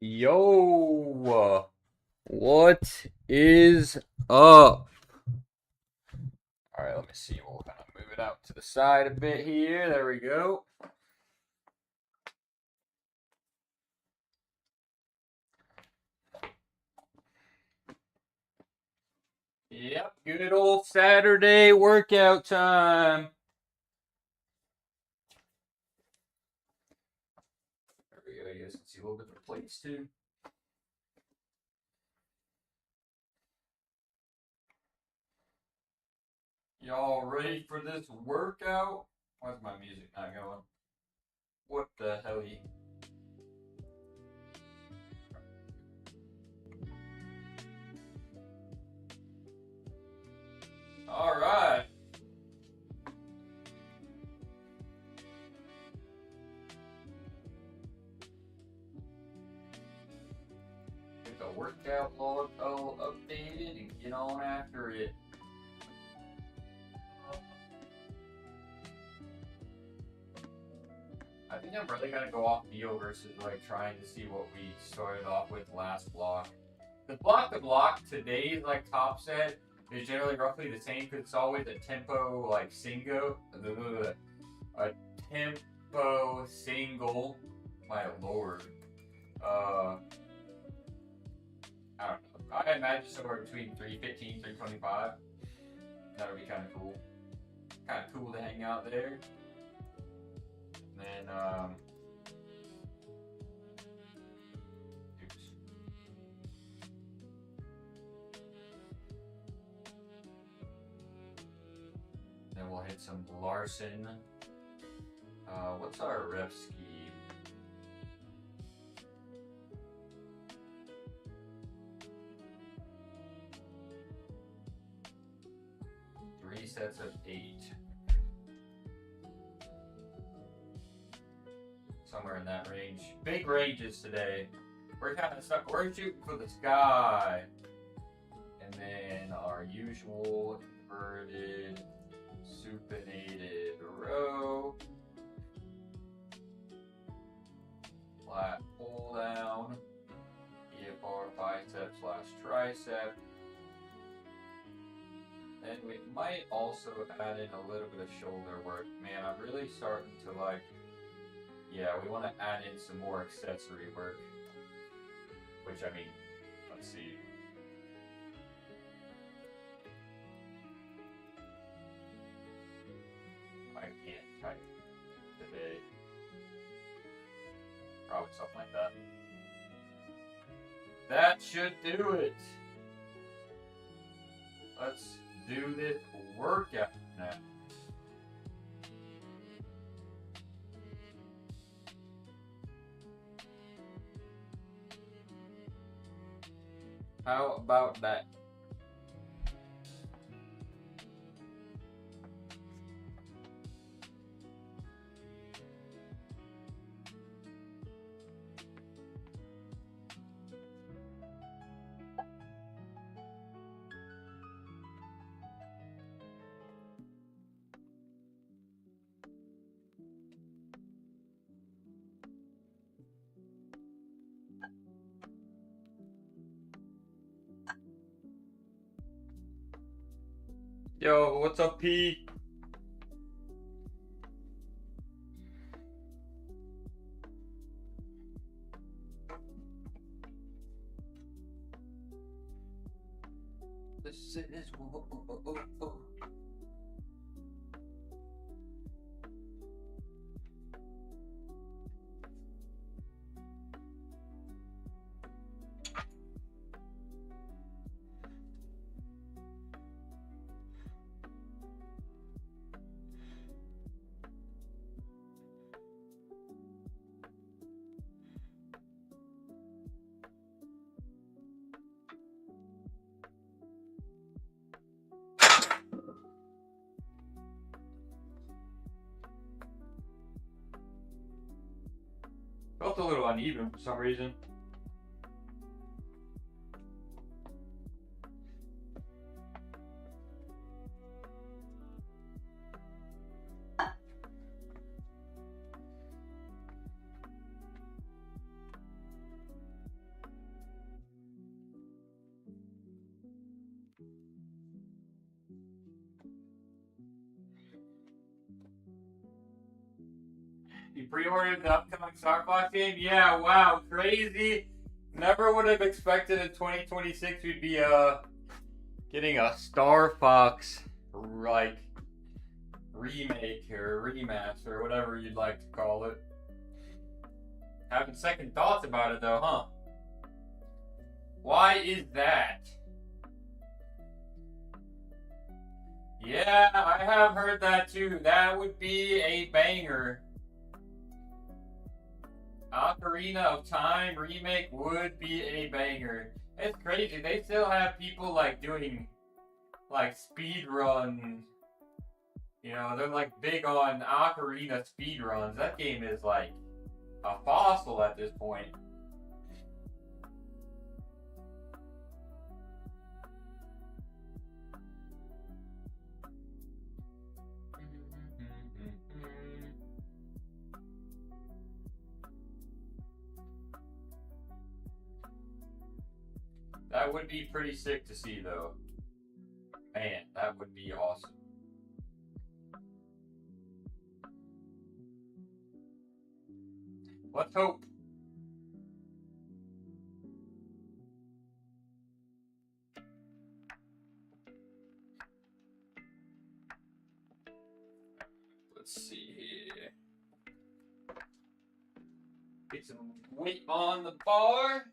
Yo, what is up? All right, let me see. We'll kind of move it out to the side a bit here. There we go. Yep, good old Saturday workout time. There we go. You guys can see a little bit of the plates too. Y'all ready for this workout? Why's my music not going? What the hell? All right. Get the workout log all updated and get on after it. I think I'm really gonna go off Neo versus like trying to see what we started off with last block. The block to block today's like top set is generally roughly the same because it's always a tempo like single, a tempo single. My lord, I don't know. I imagine somewhere between 315, 325. That would be kind of cool. Kind of cool to hang out there. And then Then we'll hit some Larson. What's our rep scheme? Three sets of 8. Somewhere in that range. Big ranges today. We're kind of stuck. We're shooting for the sky. And then our usual inverted supinated row. Flat pull down. EFR bicep slash tricep. And we might also add in a little bit of shoulder work. Man, I'm really starting to like, yeah, we want to add in some more accessory work. Which, I mean, let's see. I can't type today. Probably something like that. That should do it. Let's do this workout now. How about that? Yo, what's up, P? This is felt a little uneven for some reason. You pre-ordered the upcoming Star Fox game? Yeah, wow, crazy. Never would have expected in 2026 we'd be getting a Star Fox like remake or remaster or whatever you'd like to call it. Having second thoughts about it though, huh? Why is that? Yeah, I have heard that too. That would be a banger. Ocarina of Time remake would be a banger. It's crazy. They still have people like doing like speed runs. You know, they're like big on Ocarina speed runs. That game is like a fossil at this point. That would be pretty sick to see, though. Man, that would be awesome. Let's hope. Let's see here. Get some weight on the bar.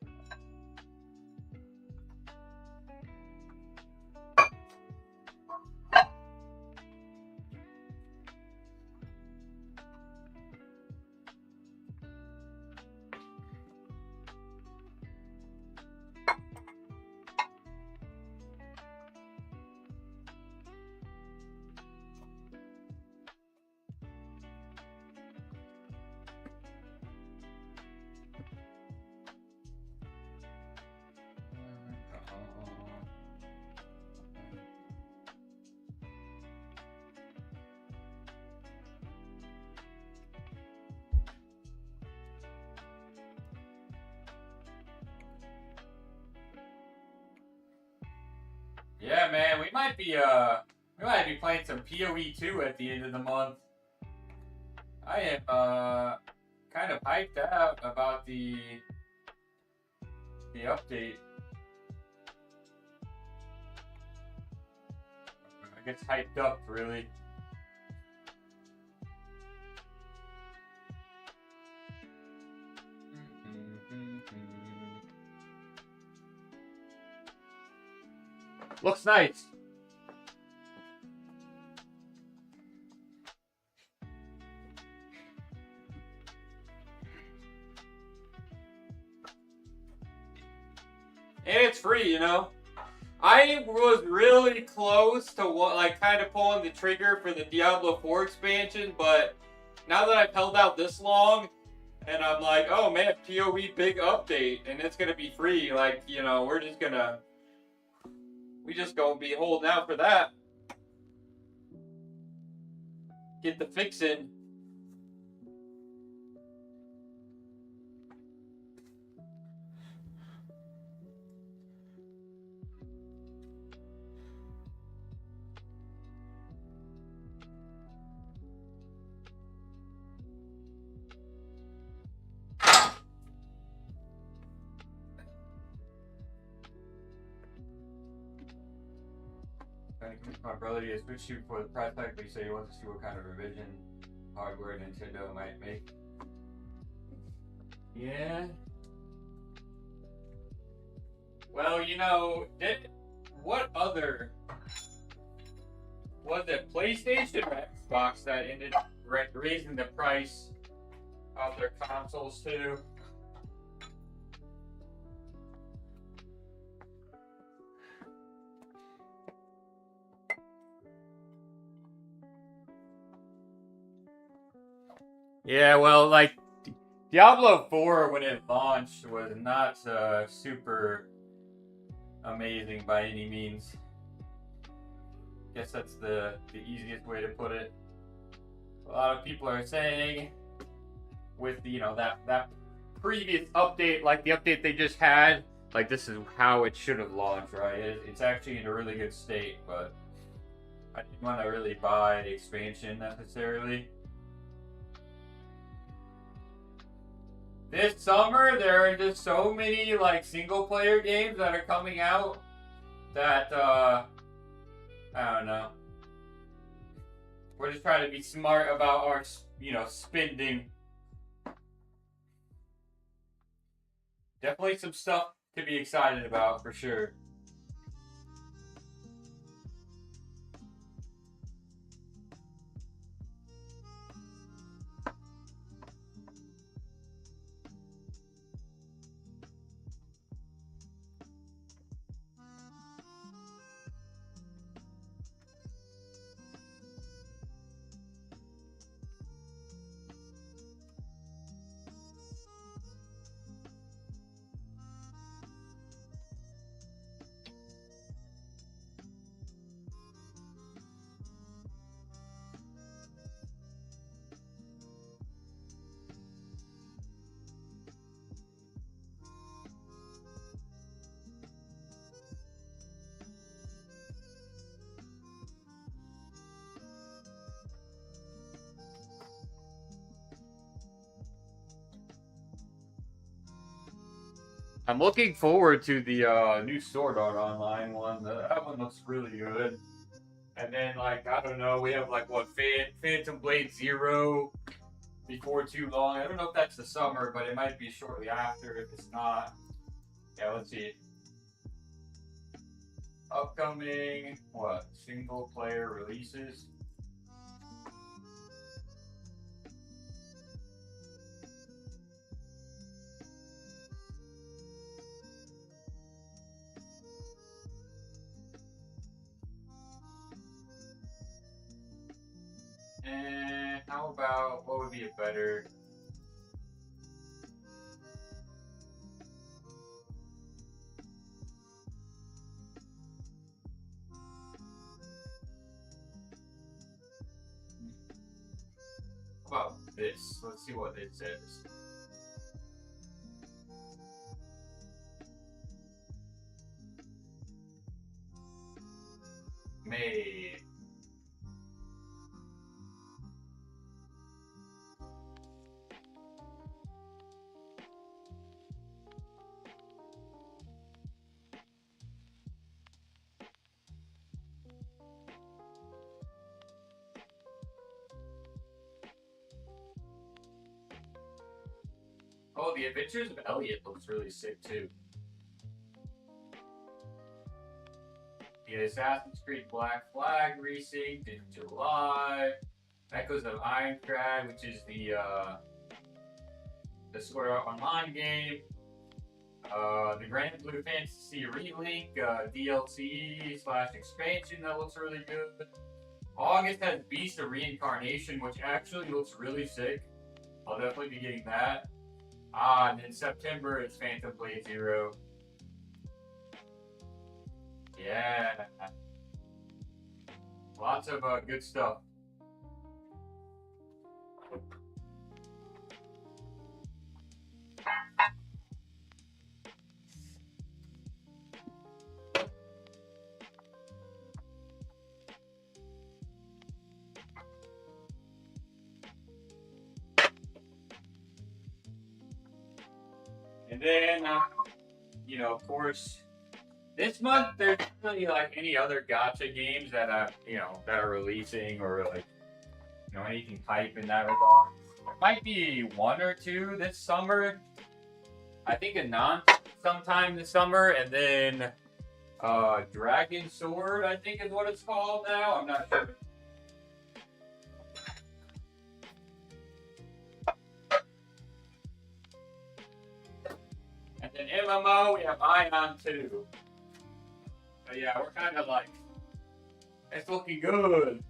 Yeah, man, we might be playing some PoE 2 at the end of the month. I am kind of hyped out about the update. I guess hyped up, really. Looks nice. And it's free, you know. I was really close to kind of pulling the trigger for the Diablo 4 expansion, but now that I've held out this long, and I'm like, oh man, PoE big update, and it's gonna be free. Like, you know, we just gonna be holding out for that. Get the fix in. My brother to switch to for the price tag, but he said he wants to see what kind of revision hardware Nintendo might make. Yeah. Well, you know, what other was it? PlayStation or Xbox that ended up raising the price of their consoles too? Yeah, well, like Diablo 4 when it launched was not super amazing by any means. Guess that's the easiest way to put it. A lot of people are saying with the, you know, that previous update, like the update they just had, like this is how it should have launched, right? It's actually in a really good state, but I didn't want to really buy the expansion necessarily. This summer, there are just so many like single player games that are coming out that I don't know. We're just trying to be smart about our, spending. Definitely some stuff to be excited about for sure. I'm looking forward to the new Sword Art Online one. That one looks really good. And then, like, I don't know, we have like what Phantom Blade Zero before too long. I don't know if that's the summer, but it might be shortly after. If it's not, yeah, let's see. Upcoming what single player releases? And how about what would be a better? How about this? Let's see what it says. May. Oh, The Adventures of Elliot looks really sick too. The Assassin's Creed Black Flag resynced in July. Echoes of Ironclad, which is the Sword Art Online game. The Grand Blue Fantasy Relink DLC / expansion that looks really good. August has Beast of Reincarnation, which actually looks really sick. I'll definitely be getting that. And in September it's Phantom Blade Zero. Yeah. Lots of good stuff. And then, of course, this month there's really like any other gacha games that that are releasing or like anything hype in that regard. There might be one or two this summer. I think Anant sometime this summer, and then Dragon Sword I think is what it's called now. I'm not sure. And then MMO we have Ion 2. So yeah, we're kind of like it's looking good.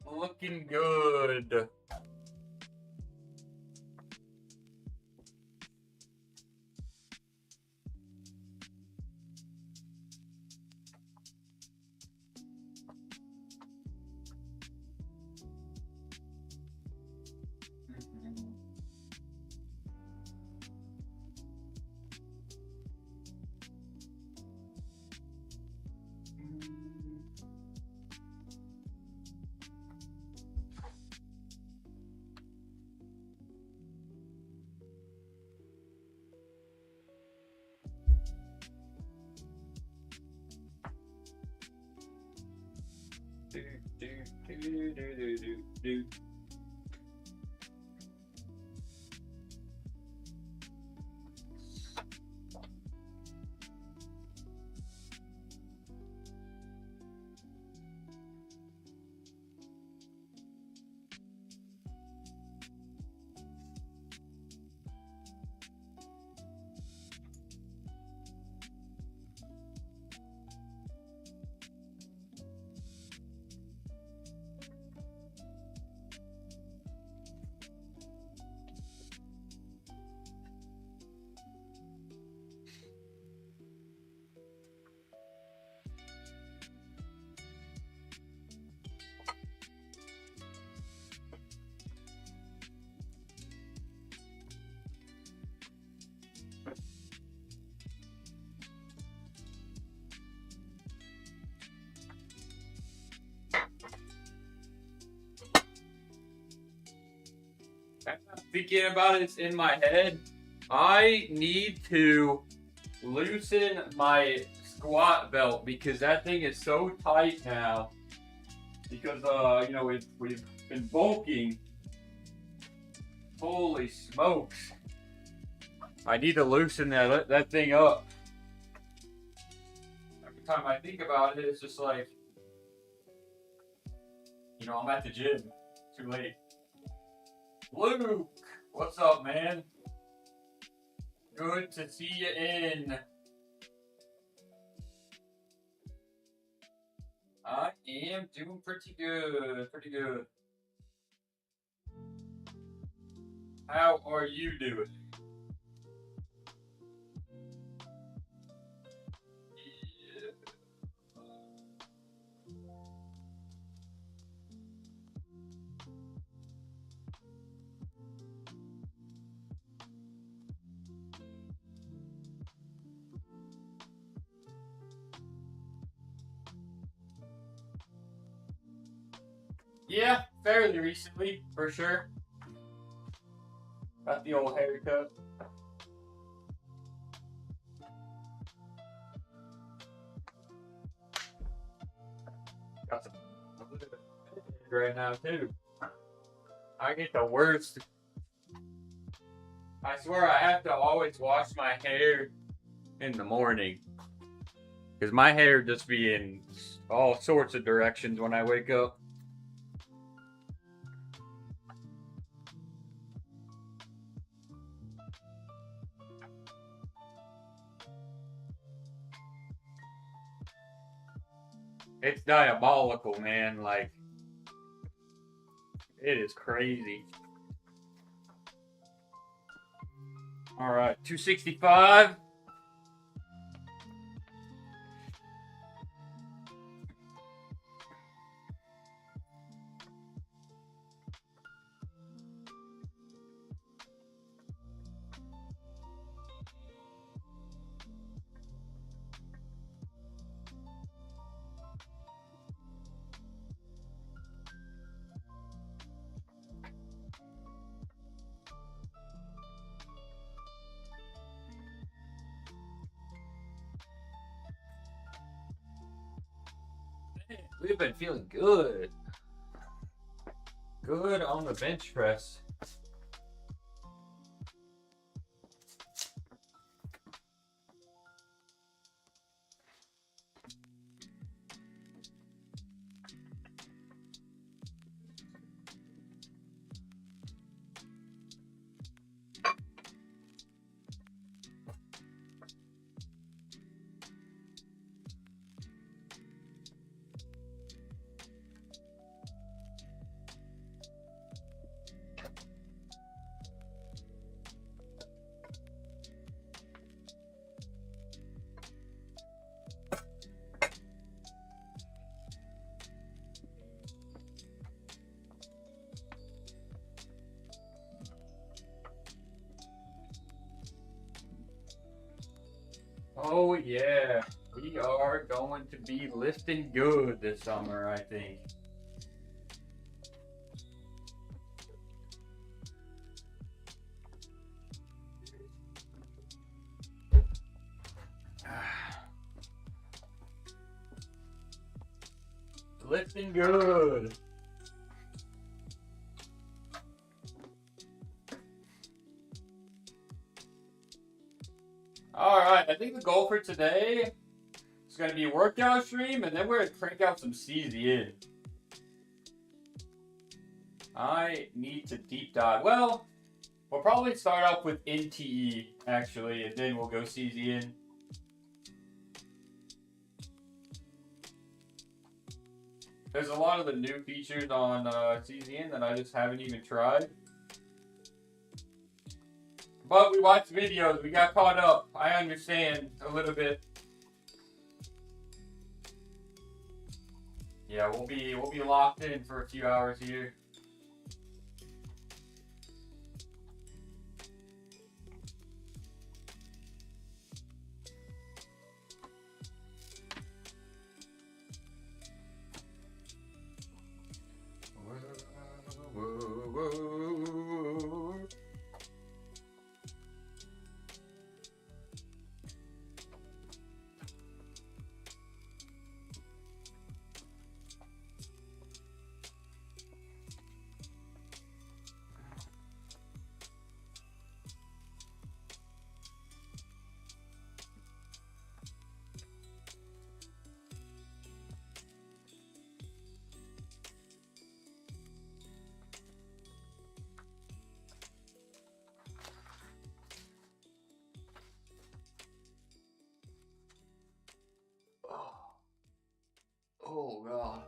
Looking good. Thinking about it in my head, I need to loosen my squat belt because that thing is so tight now. Because you know, we've been bulking. Holy smokes! I need to loosen that thing up. Every time I think about it, it's just like, you know, I'm at the gym. Too late. Luke, what's up, man? Good to see you in. I am doing pretty good, pretty good. How are you doing? Yeah, fairly recently, for sure. Got the old haircut. Got some right now too. I get the worst. I swear I have to always wash my hair in the morning. Because my hair just be in all sorts of directions when I wake up. It's diabolical, man. Like, it is crazy. All right, 265. We've been feeling good. Good on the bench press. Oh yeah, we are going to be lifting good this summer, I think. Lifting good. Alright, I think the goal for today is going to be a workout stream, and then we're going to crank out some CZN. I need to deep dive. Well, we'll probably start off with NTE, actually, and then we'll go CZN. There's a lot of the new features on CZN that I just haven't even tried. But we watched videos, we got caught up. I understand a little bit. Yeah, we'll be locked in for a few hours here. Oh god.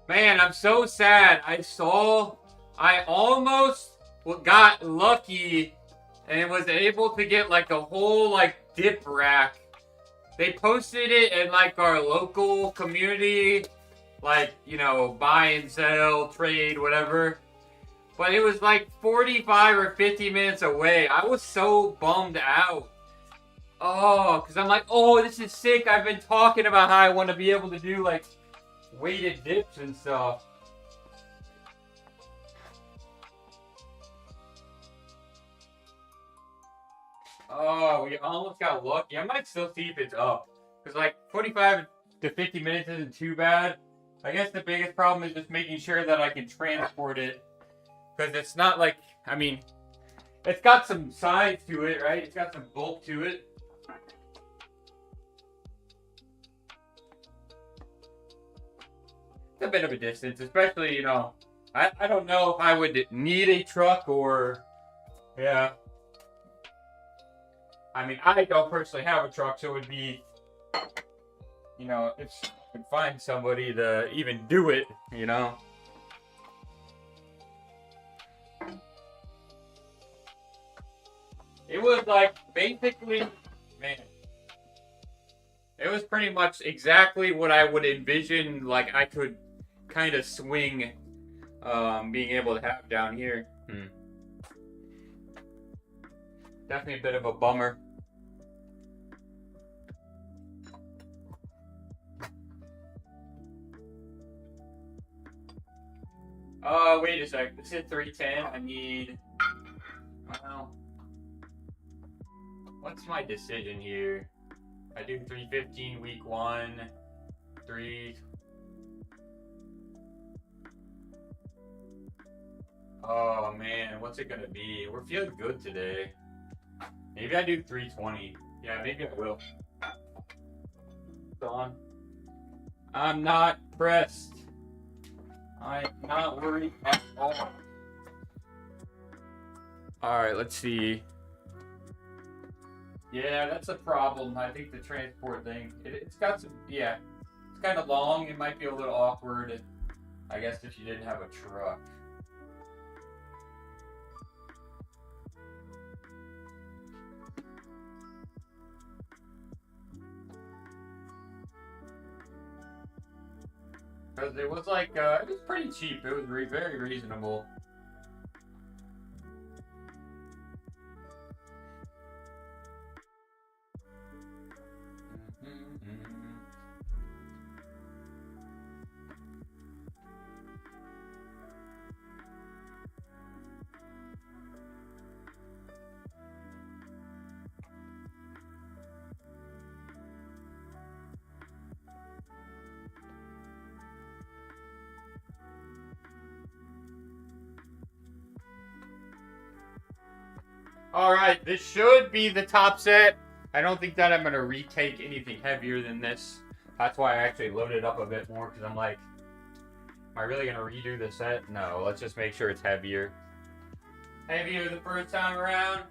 Man, I'm so sad. I almost got lucky and was able to get like a whole like dip rack. They posted it in like our local community, like, you know, buy and sell, trade, whatever. But it was like 45 or 50 minutes away. I was so bummed out. Oh, because I'm like, oh, this is sick. I've been talking about how I want to be able to do like weighted dips and stuff. Oh, we almost got lucky. I might still see if it's up. Because like 45 to 50 minutes isn't too bad. I guess the biggest problem is just making sure that I can transport it. Because it's not like, I mean, it's got some size to it, right? It's got some bulk to it. A bit of a distance, especially, you know, I don't know if I would need a truck or, yeah. I mean, I don't personally have a truck, so it would be, you know, if I could find somebody to even do it, you know. It was like, basically, man, it was pretty much exactly what I would envision, like, I could kind of swing being able to have down here. Definitely a bit of a bummer. Wait a sec. This is 310. I need, well, what's my decision here? I do 315 week 1, 3. Oh man, what's it gonna be? We're feeling good today. Maybe I do 320. Yeah, maybe I will. On. I'm not pressed. I'm not worried at all. Alright, let's see. Yeah, that's a problem. I think the transport thing. It's got some, yeah. It's kind of long. It might be a little awkward, I guess, if you didn't have a truck. because it was like it was pretty cheap. It was very reasonable. Alright, this should be the top set. I don't think that I'm going to retake anything heavier than this. That's why I actually loaded up a bit more, because I'm like, am I really going to redo the set? No, let's just make sure it's heavier. Heavier the first time around.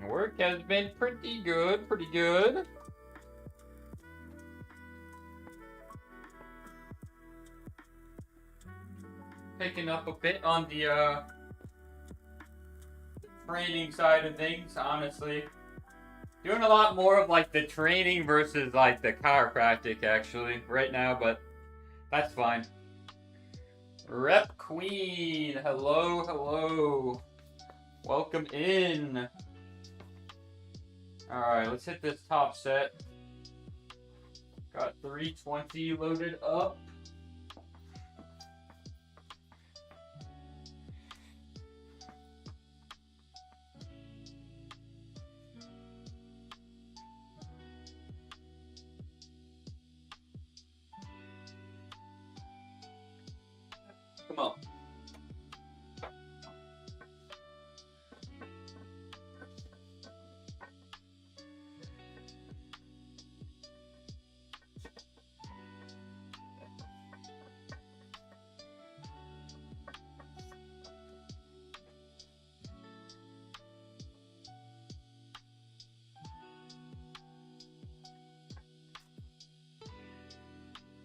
Work has been pretty good, Picking up a bit on the training side of things, honestly. Doing a lot more of like the training versus like the chiropractic actually right now, but that's fine. Rep Queen, hello. Welcome in. Alright, let's hit this top set. Got 320 loaded up. Come on.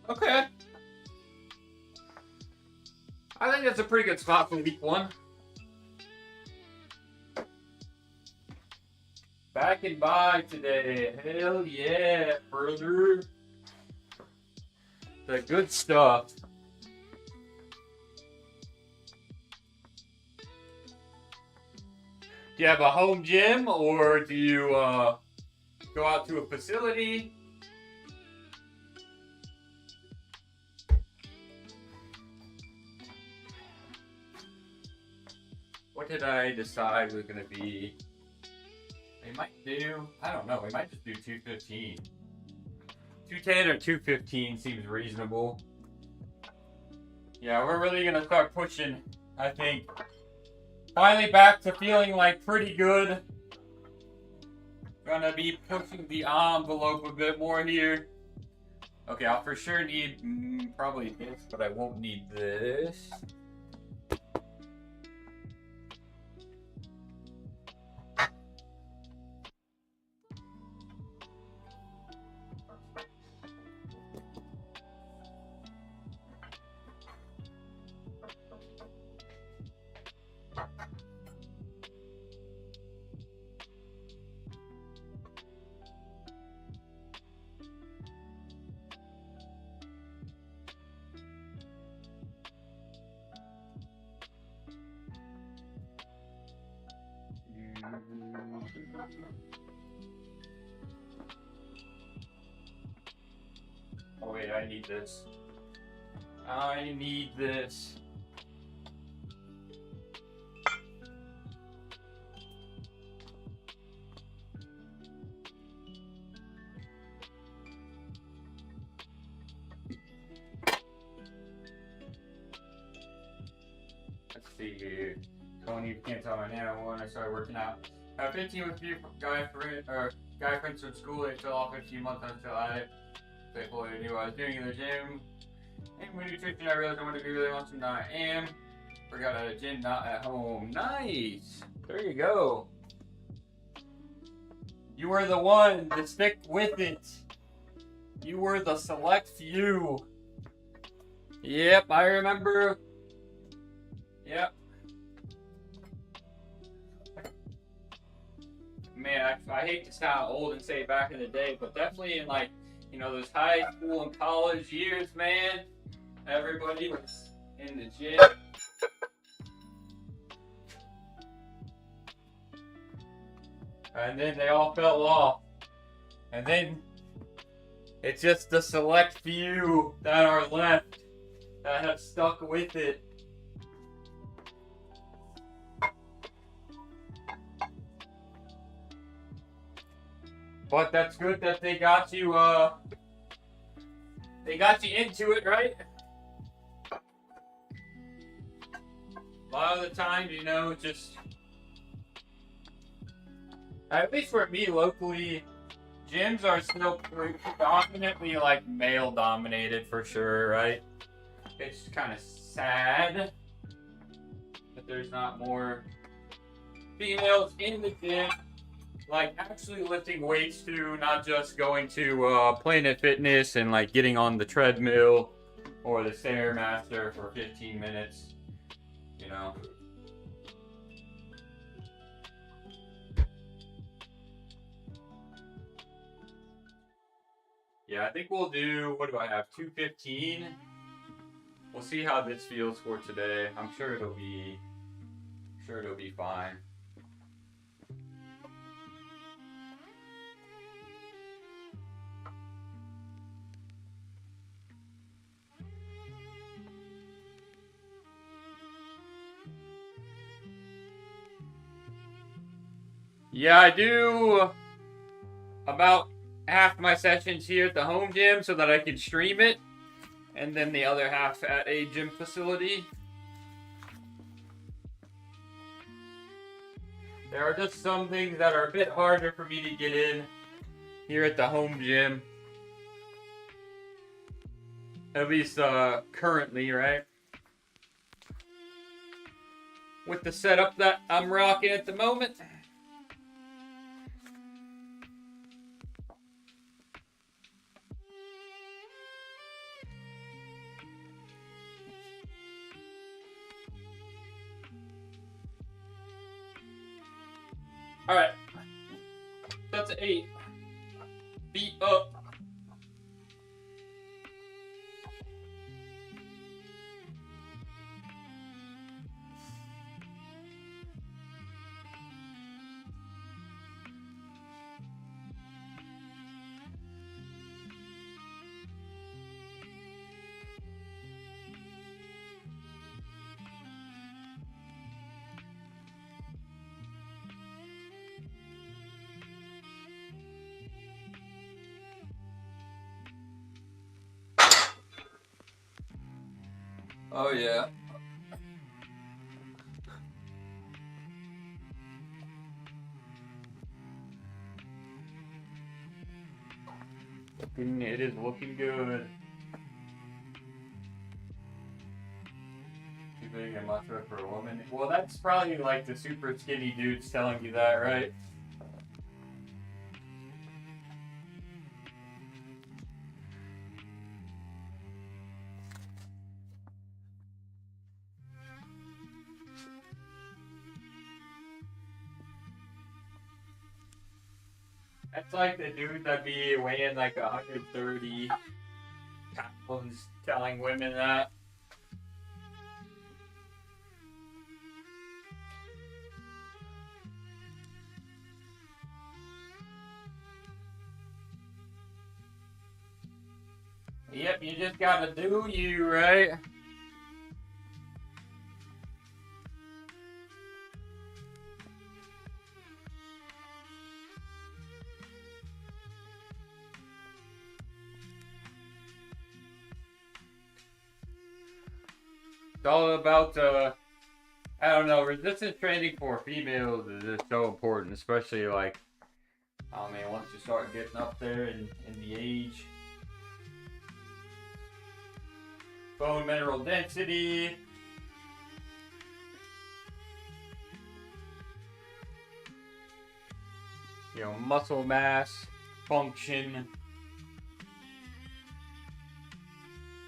Okay. I think that's a pretty good spot for week 1. Back and by today. Hell yeah, brother. The good stuff. Do you have a home gym or do you go out to a facility? What did I decide was going to be? We might do, I don't know, we might just do 215. 210 or 215 seems reasonable. Yeah, we're really going to start pushing, I think. Finally back to feeling like pretty good. Gonna be pushing the envelope a bit more here. Okay, I'll for sure need probably this, but I won't need this. Oh wait, I need this. I need this. Let's see here. Tony, you can't tell my name. When I started working out. I have 15 with a few guy friends from school. They fell off 15 months. I'm still at it. Thankful I knew what I was doing in the gym. And with nutrition, I realized I wanted to be really awesome. Now I am. Forgot at a gym, not at home. Nice. There you go. You were the one to stick with it. You were the select few. Yep, I remember. Yep. Man, I hate to sound old and say back in the day, but definitely in like, you know, those high school and college years, man, everybody was in the gym. And then they all fell off. And then it's just the select few that are left that have stuck with it. But that's good that they got you into it, right? A lot of the times, you know, just at least for me locally, gyms are still predominantly like male dominated for sure, right? It's kind of sad that there's not more females in the gym, like actually lifting weights too, not just going to Planet Fitness and like getting on the treadmill or the Stairmaster for 15 minutes, you know. Yeah, I think we'll do, what do I have, 215? We'll see how this feels for today. I'm sure it'll be fine. Yeah, I do about half my sessions here at the home gym so that I can stream it, and then the other half at a gym facility. There are just some things that are a bit harder for me to get in here at the home gym. At least currently, right? With the setup that I'm rocking at the moment. Alright. That's 8. Feet up. Oh yeah. It is looking good. Too big and muscular for a woman. Well, that's probably like the super skinny dudes telling you that, right? That's like the dude that be weighing like 130 pounds telling women that. Yep, you just gotta do you, right? It's all about, I don't know, resistance training for females is just so important, especially like, I mean, once you start getting up there in the age. Bone mineral density. you know, muscle mass, function.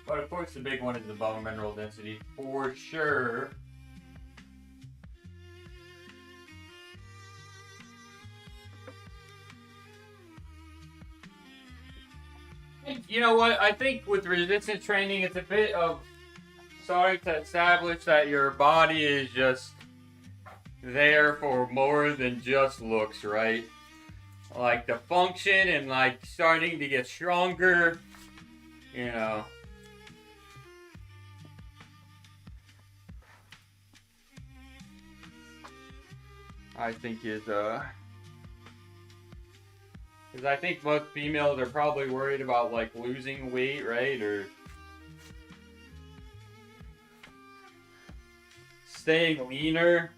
But of course, the big one is the bone mineral density for sure. And you know what? I think with resistance training, it's a bit of starting to establish that your body is just there for more than just looks, right? Like the function and like starting to get stronger, you know. I think is because I think most females are probably worried about like losing weight, right, or staying leaner.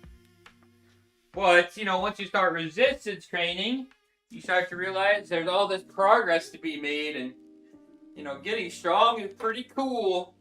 But you know, once you start resistance training, you start to realize there's all this progress to be made, and you know, getting strong is pretty cool.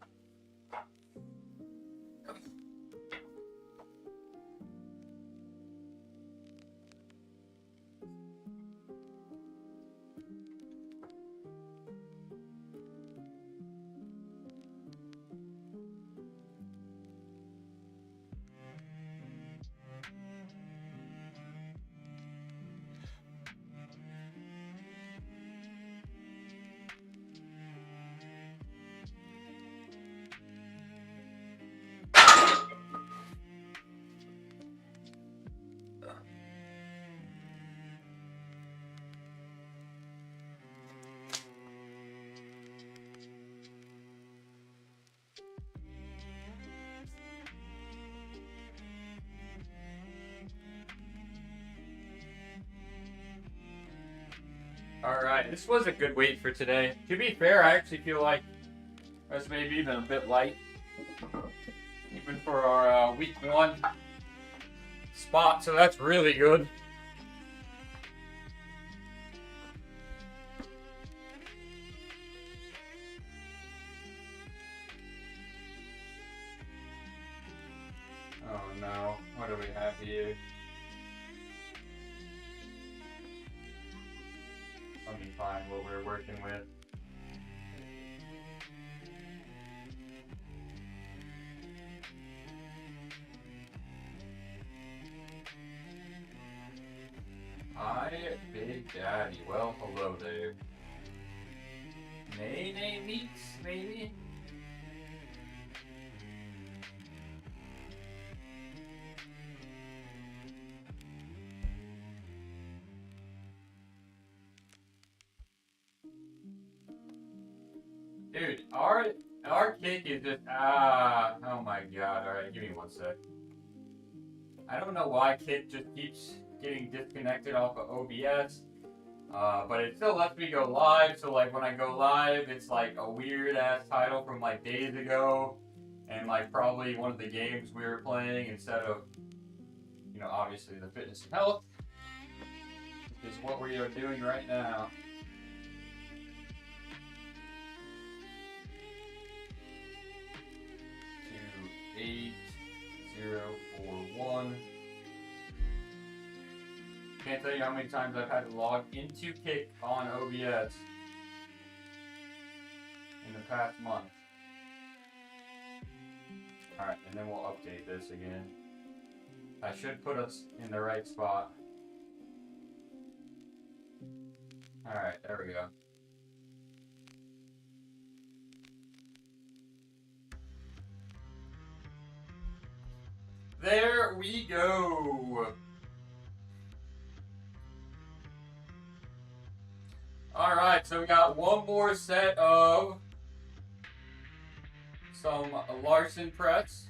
Alright, this was a good weight for today. To be fair, I actually feel like that's maybe even a bit light. Even for our week 1 spot, so that's really good. Oh no, what do we have here? Let me find what we're working with. Hi, Big Daddy. Well, hello there. Nay meats, maybe? Dude, our kick is just oh my god. Alright, give me 1 sec. I don't know why Kit just keeps getting disconnected off of OBS. But it still lets me go live, so like when I go live, it's like a weird ass title from like days ago, and like probably one of the games we were playing instead of, you know, obviously the fitness and health, which is what we are doing right now. To 8041. Can't tell you how many times I've had to log into Kick on OBS in the past month. Alright, and then we'll update this again. I should put us in the right spot. Alright, there we go. There we go! Alright, so we got one more set of some Larson press.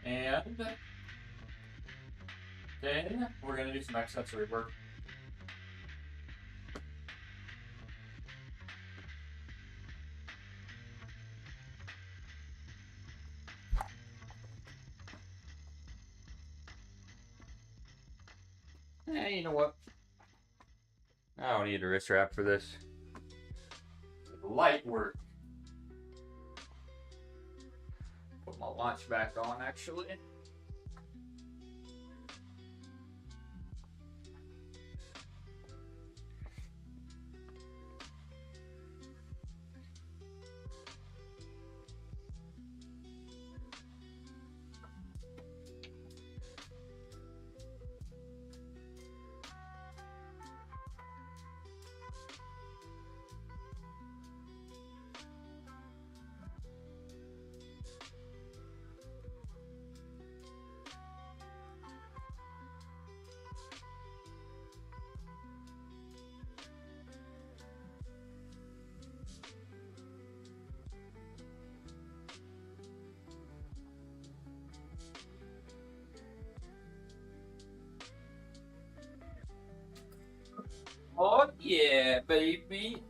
And then we're going to do some accessory work. Hey, you know what? I don't need a wrist wrap for this. Light work. Put my watch back on, actually. Oh yeah, baby.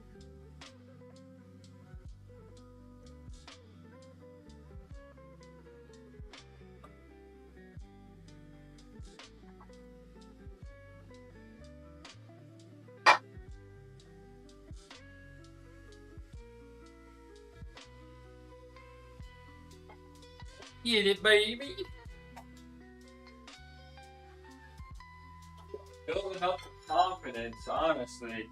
Get it, baby. Building up the confidence, honestly.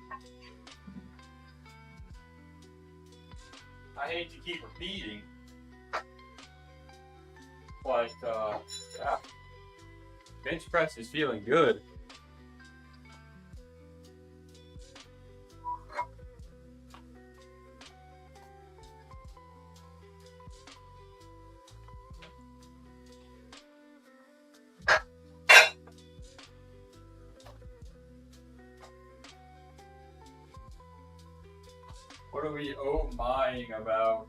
I hate to keep repeating, but yeah, bench press is feeling good. What are we oh mying about?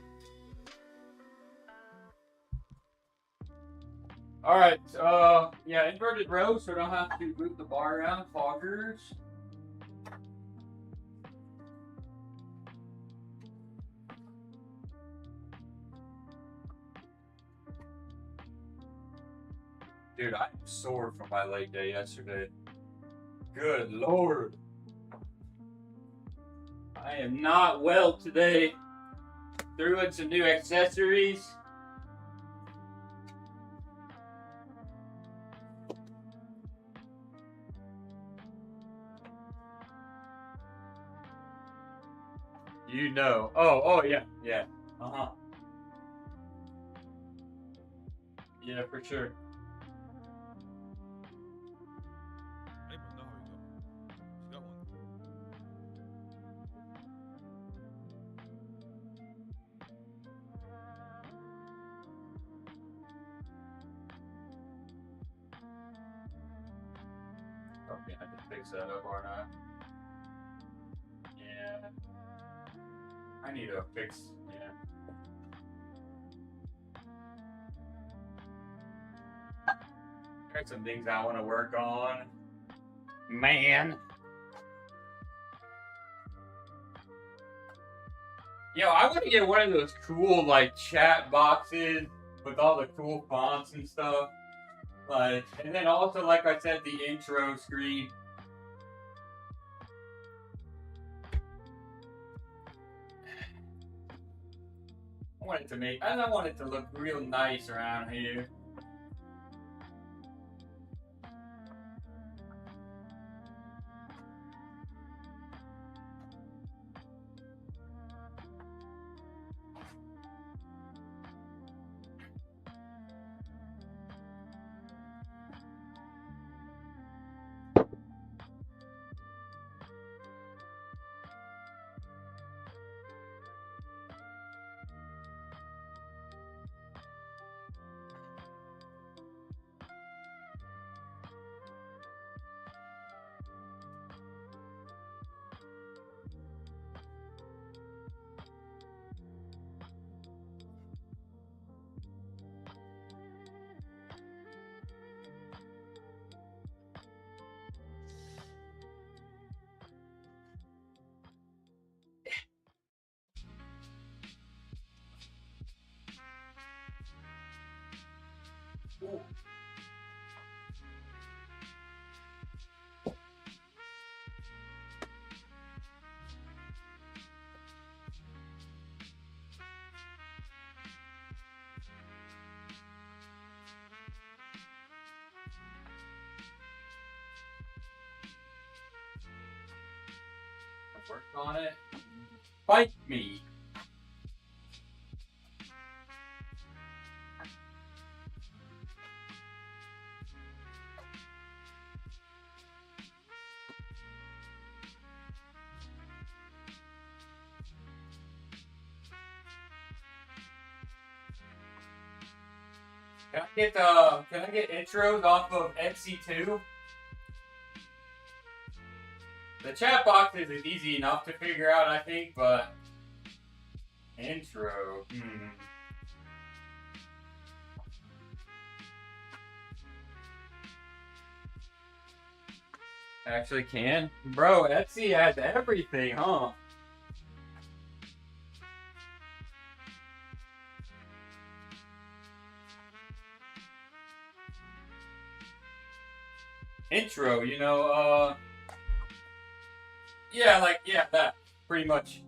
Alright, yeah, inverted row, so I don't have to move the bar around, talkers. Dude, I'm sore from my leg day yesterday. Good lord. I am not well today. Threw in some new accessories. You know. Oh yeah, yeah. Uh-huh. Yeah, for sure. Hey, bro, no, you got one. Okay, I can fix that up, aren't I? Yeah. I need to fix, yeah. There's some things I want to work on. Man. Yo, I want to get one of those cool, like, chat boxes with all the cool fonts and stuff. Like, and then also, like I said, the intro screen. I want it to look real nice around here. work on it. Fight me. Can I get intros off of MC2? The chat box is easy enough to figure out, I think, but intro. Actually can. Bro, Etsy has everything, huh? Intro, you know, yeah, like, yeah, that, pretty much.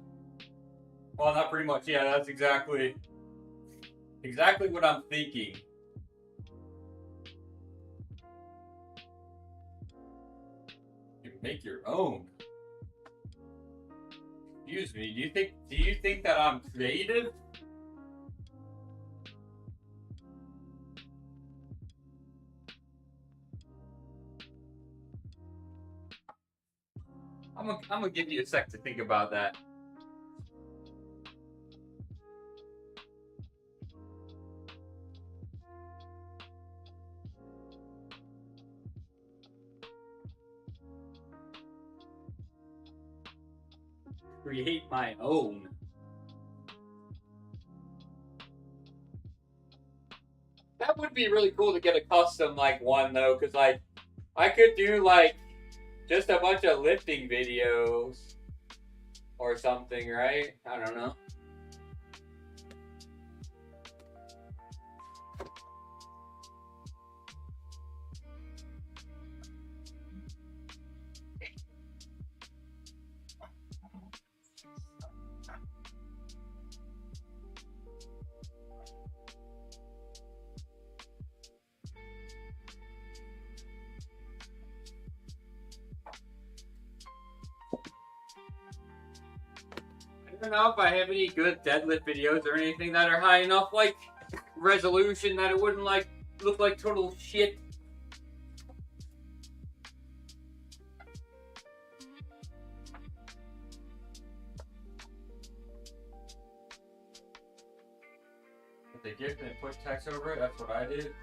Well, not pretty much, yeah, that's exactly what I'm thinking. You make your own. Excuse me, do you think that I'm creative? I'm gonna give you a sec to think about that. Create my own. That would be really cool to get a custom like one though, because like I could do like just a bunch of lifting videos or something, right? I don't know. I don't know if I have any good deadlift videos or anything that are high enough like resolution that it wouldn't like look like total shit. If they gift and put text over it, that's what I did.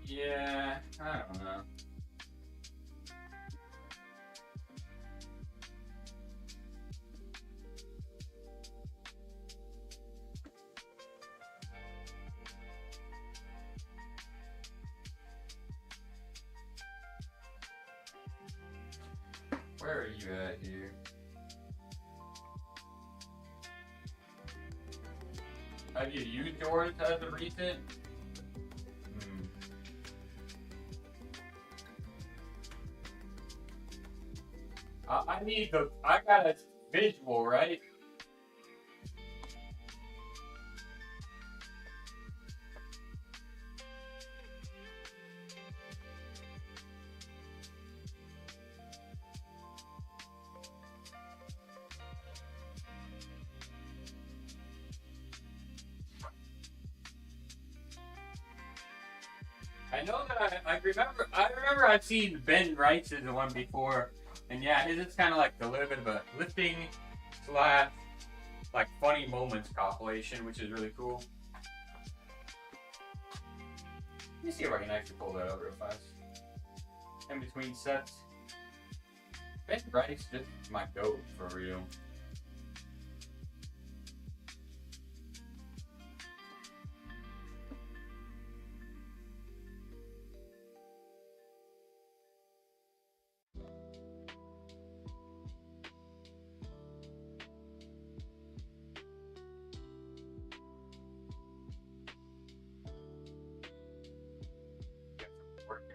Yeah, I don't know. Where are you at here? Have you used yours as a recent? I got a visual, right? I know that I remember I've seen Ben Wright's one before. And yeah, his is kind of like a little bit of a lifting / like funny moments compilation, which is really cool. Let me see if I can actually pull that up real fast. In between sets. Ben Wright's just my goat for real.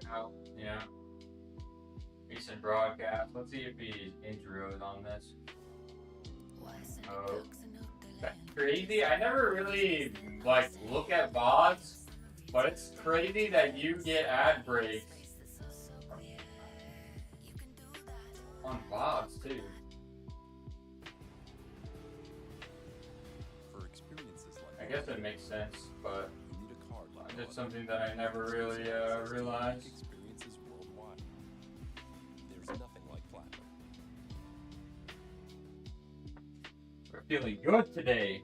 Out. Yeah. Recent broadcast. Let's see if he's intros on this. Oh. That's crazy. I never really like look at VODs, but it's crazy that you get ad breaks on VODs too. For experiences like I guess it makes sense, but you need a card like it's one. something that I never really realized. Experiences worldwide. There's nothing like platinum. We're feeling good today.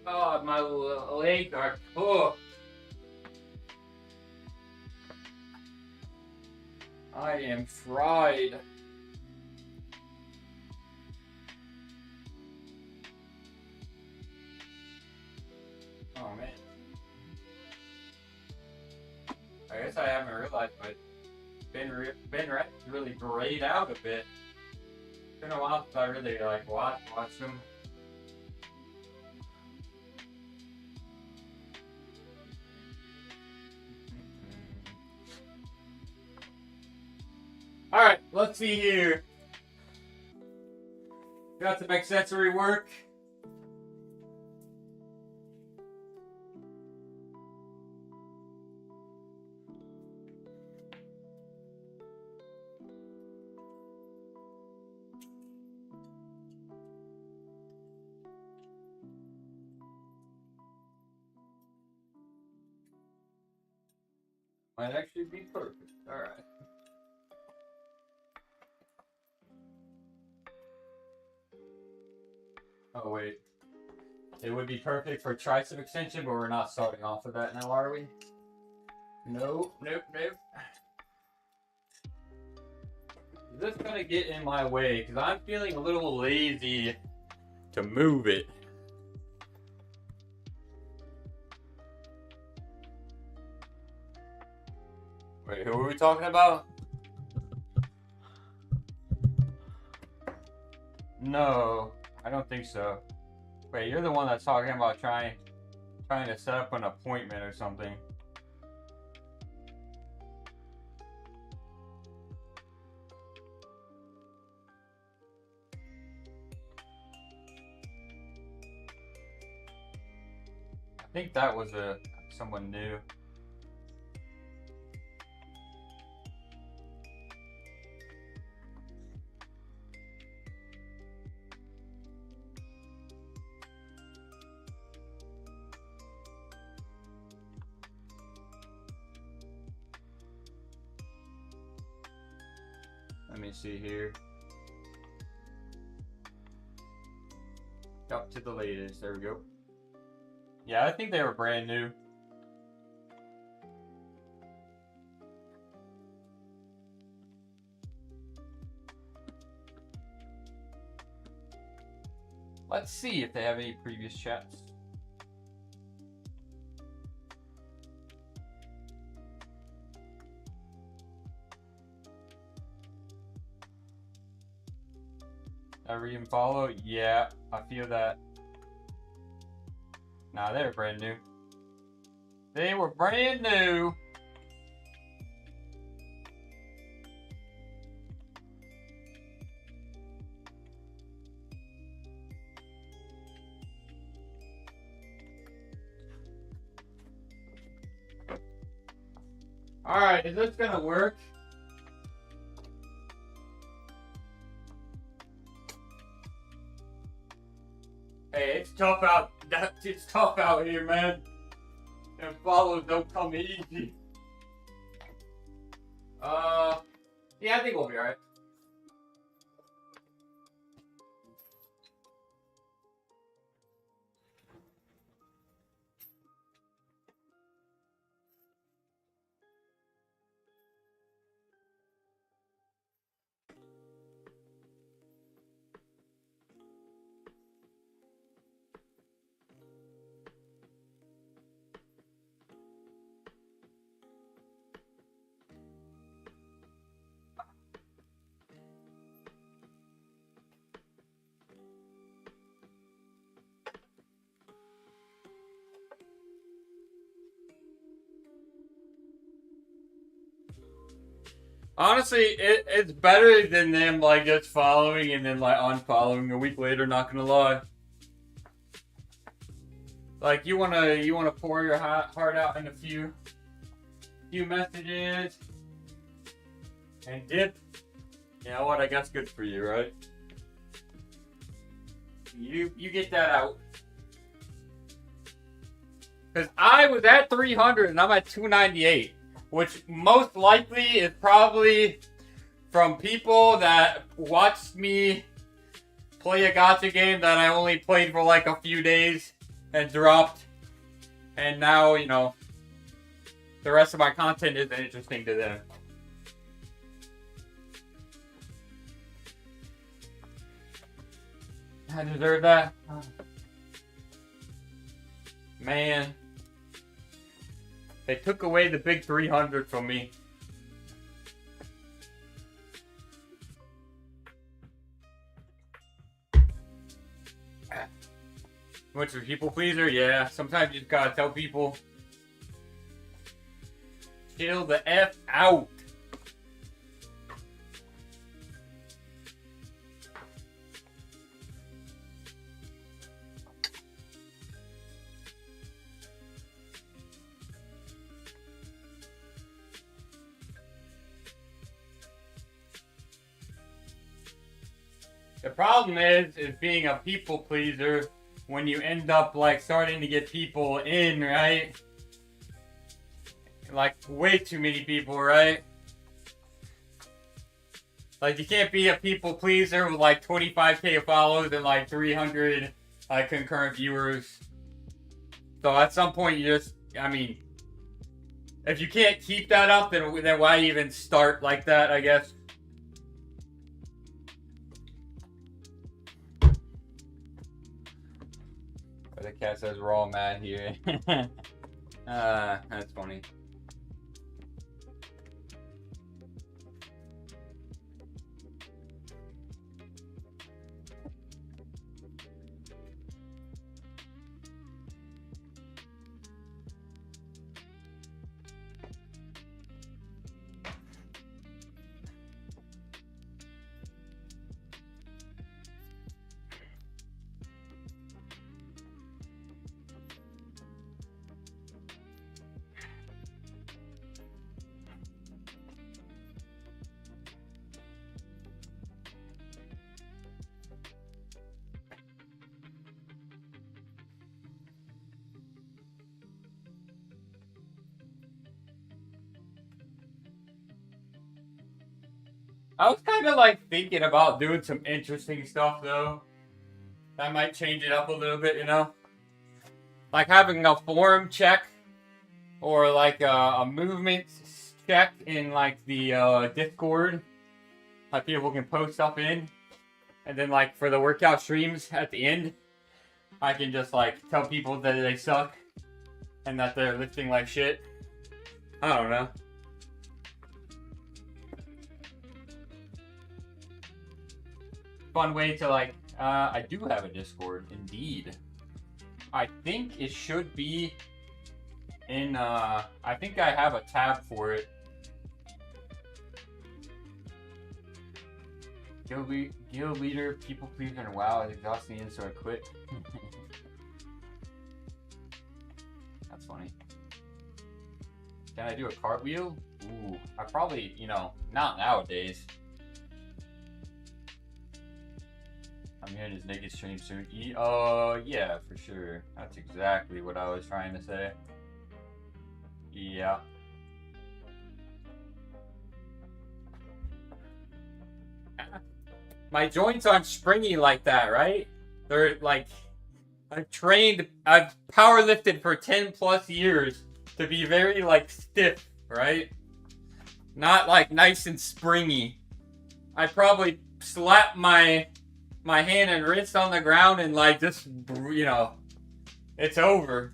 Oh, my legs are cooked. I am fried. Oh man. I guess I haven't realized, but Ben Red really grayed out a bit. It's been a while since I really like watched him. Alright, let's see here. Got some accessory work. Might actually be perfect. Alright. Oh wait. It would be perfect for tricep extension, but we're not starting off with that now, are we? Nope. Is this gonna get in my way? Because I'm feeling a little lazy to move it. Wait, who are we talking about? No, I don't think so. Wait, you're the one that's talking about trying to set up an appointment or something. I think that was someone new. Let me see here. Up to the latest. There we go. Yeah, I think they were brand new. Let's see if they have any previous chats. I read and follow? Yeah, I feel that. Nah, they were brand new. They were brand new. Alright, is this gonna work? Hey, it's tough out. It's tough out here, man. And follows don't come easy. Yeah, I think we'll be alright. Honestly, it's better than them like just following and then like unfollowing a week later. Not gonna lie. Like you wanna pour your heart out in a few messages and dip. You know what? I guess good for you, right? You get that out. Cause I was at 300 and I'm at 298. Which most likely is probably from people that watched me play a gacha game that I only played for like a few days and dropped. And now, you know, the rest of my content isn't interesting to them. I deserve that. Man. They took away the big 300 from me. Much of a people pleaser? Yeah, sometimes you just gotta tell people. Chill the F out. The problem is being a people pleaser when you end up like starting to get people in, right? Like way too many people, right? Like you can't be a people pleaser with like 25k followers and like 300 concurrent viewers. So at some point you just, I mean, if you can't keep that up, then why even start like that, I guess? The cat says we're all mad here. That's funny. I was kind of like thinking about doing some interesting stuff though. That might change it up a little bit, you know? Like having a forum check or like a movement check in like the Discord. Like people can post stuff in. And then like for the workout streams at the end, I can just like tell people that they suck and that they're lifting like shit. I don't know. Fun way to like, I do have a Discord, indeed. I think it should be in, I think I have a tab for it. Guild leader, people pleaser, and WoW is exhausting, so I quit. That's funny. Can I do a cartwheel? Ooh, I probably, you know, not nowadays. I I'm hearing his naked stream soon. Yeah, for sure. That's exactly what I was trying to say. Yeah. My joints aren't springy like that, right? They're like, I've power lifted for 10 plus years to be very like stiff, right? Not like nice and springy. I probably slap my hand and wrist on the ground and like just, you know, it's over.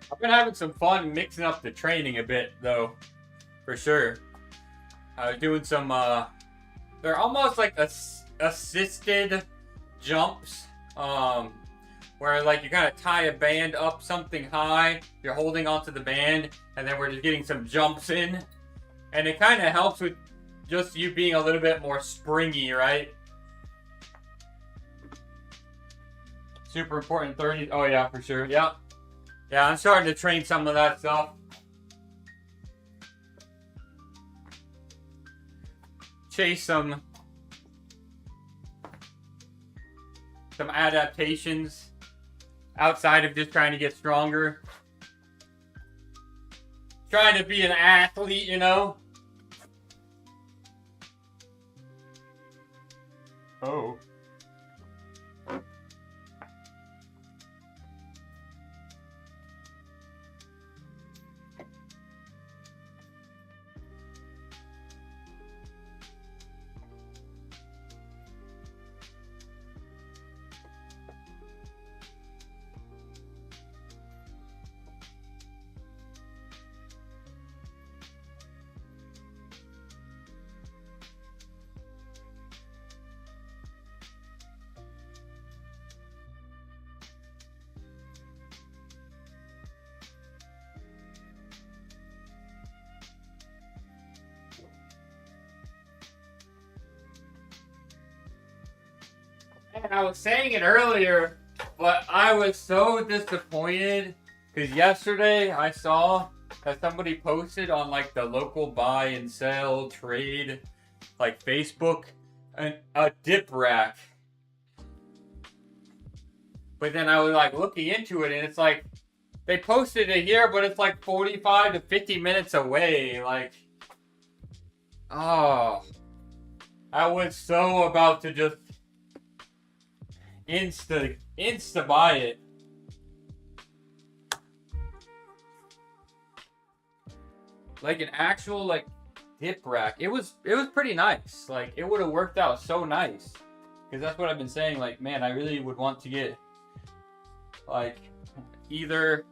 I've been having some fun mixing up the training a bit, though, for sure. I was doing some, they're almost like assisted jumps, where like you kind of tie a band up something high, you're holding onto the band, and then we're just getting some jumps in. And it kind of helps with just you being a little bit more springy, right? Super important 30, oh yeah, for sure, yeah. Yeah, I'm starting to train some of that stuff. Chase some adaptations outside of just trying to get stronger. Trying to be an athlete, you know? Oh. And I was saying it earlier, but I was so disappointed because yesterday I saw that somebody posted on like the local buy and sell trade, like Facebook, a dip rack. But then I was like looking into it, and it's like they posted it here, but it's like 45 to 50 minutes away. Like, oh, I was so about to just insta buy it. Like an actual like dip rack. It was pretty nice. Like it would have worked out so nice. Because that's what I've been saying. Like, man, I really would want to get like either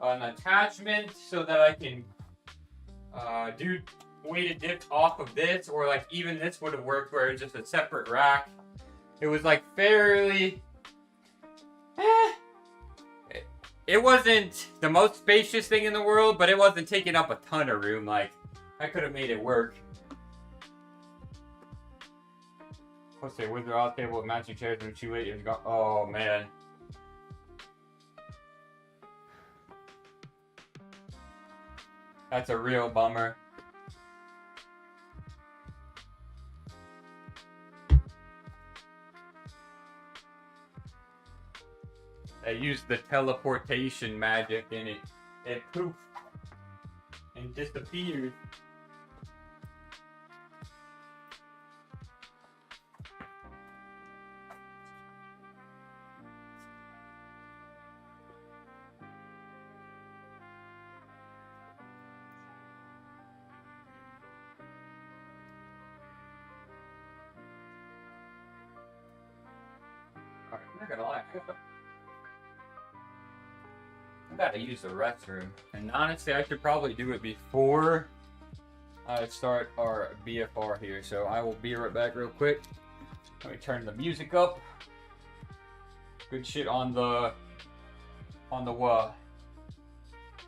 an attachment so that I can do weighted dip off of this, or like even this would have worked where it's just a separate rack. It was like fairly, it wasn't the most spacious thing in the world, but it wasn't taking up a ton of room. Like, I could have made it work. Let's say Wizard Oz table with matching chairs and 2 8 years ago. Oh man. That's a real bummer. I used the teleportation magic and it poofed and disappeared. I'm not gonna lie. I gotta use the restroom. And honestly, I should probably do it before I start our BFR here. So I will be right back real quick. Let me turn the music up. Good shit on the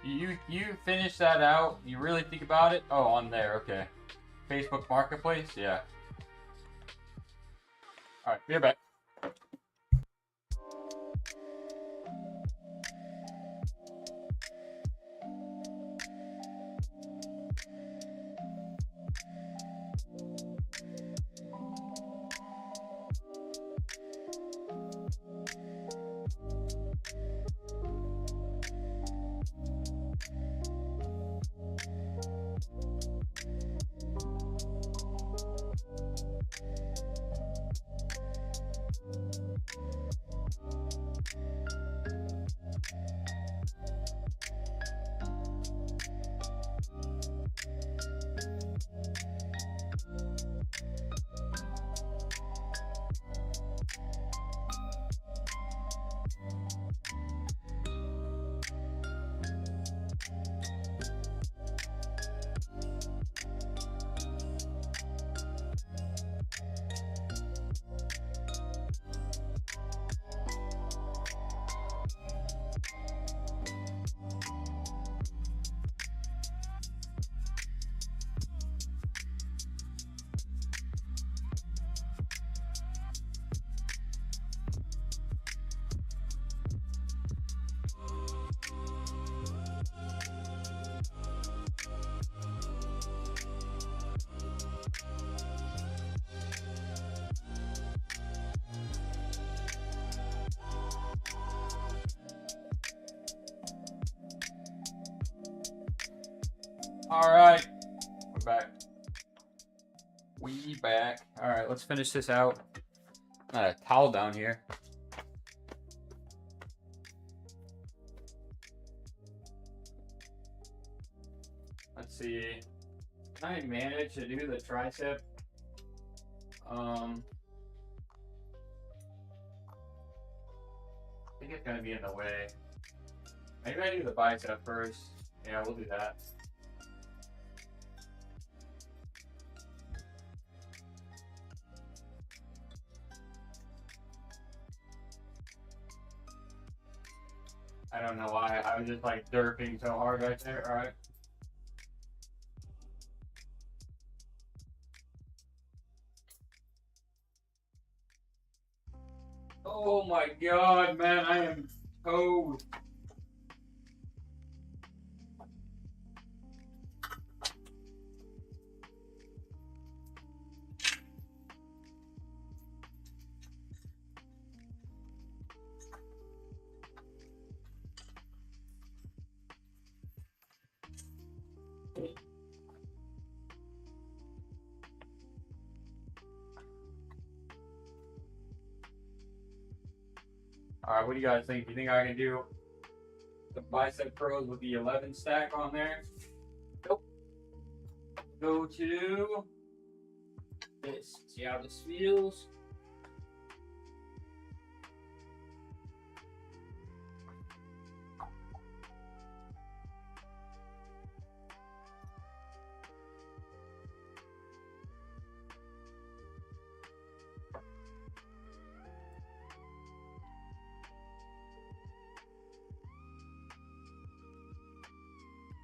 You finish that out? You really think about it? Oh, on there, okay. Facebook Marketplace? Yeah. Alright, be back. Alright, we're back. We back. Alright, let's finish this out. Got a towel down here. Let's see. Can I manage to do the tricep? I think it's gonna be in the way. Maybe I do the bicep first. Yeah, we'll do that. I don't know why. I was just like derping so hard right there. All right. Oh my god, man, I am toast. Alright, what do you guys think? Do you think I can do the bicep curls with the 11 stack on there? Nope. Go to this. See how this feels?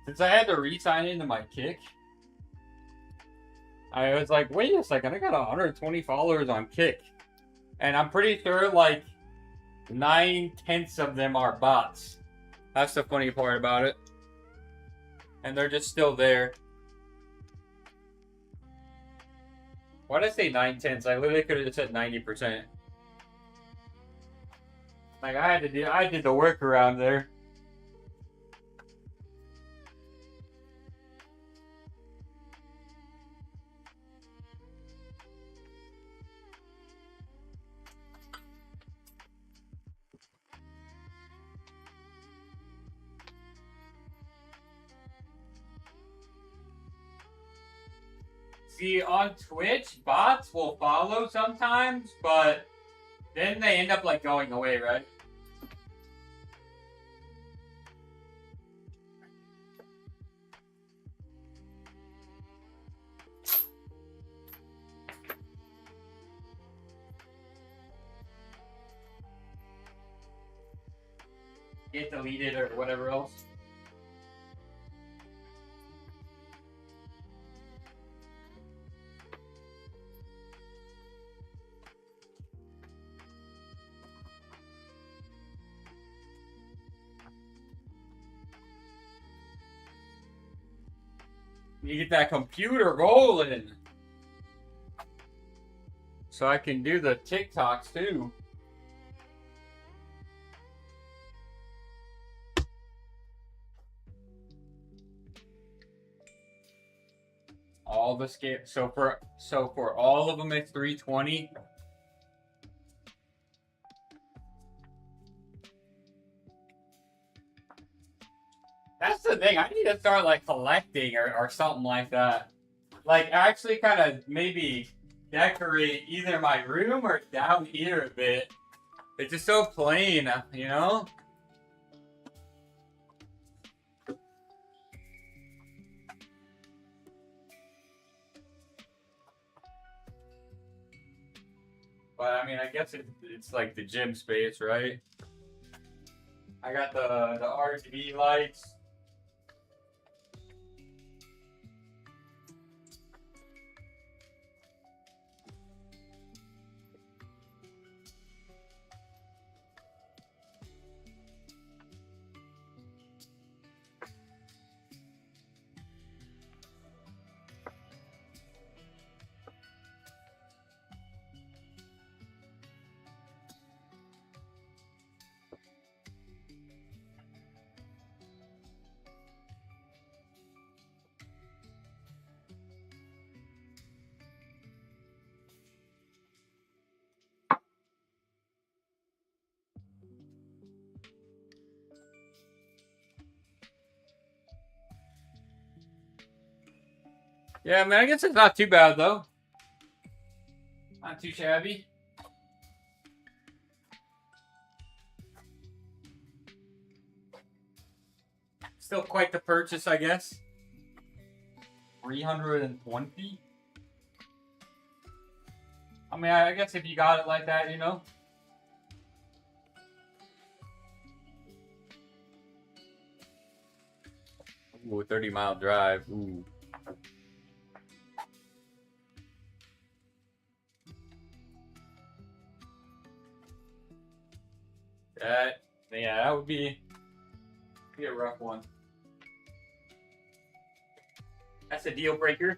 Since I had to re-sign into my Kick, I was like, wait a second, I got 120 followers on Kick. And I'm pretty sure like 9/10 of them are bots. That's the funny part about it. And they're just still there. Why did I say 9/10? I literally could have just said 90%. Like I did the workaround there. See, on Twitch, bots will follow sometimes, but then they end up like going away, right? Get deleted or whatever else. You get that computer rolling. So I can do the TikToks too. All the scale. So for all of them, it's 320. That's the thing. I need to start like collecting or something like that. Like actually, kind of maybe decorate either my room or down here a bit. It's just so plain, you know. But I mean, I guess it's like the gym space, right? I got the RGB lights. Yeah, man, I guess it's not too bad though. Not too shabby. Still quite the purchase, I guess. 320. I mean, I guess if you got it like that, you know. Ooh, 30-mile drive. Ooh. Yeah, that would be a rough one. That's a deal breaker.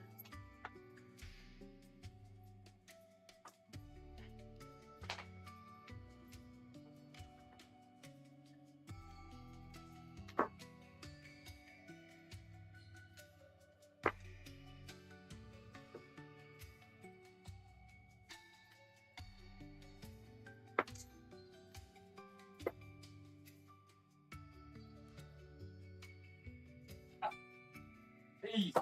Easy.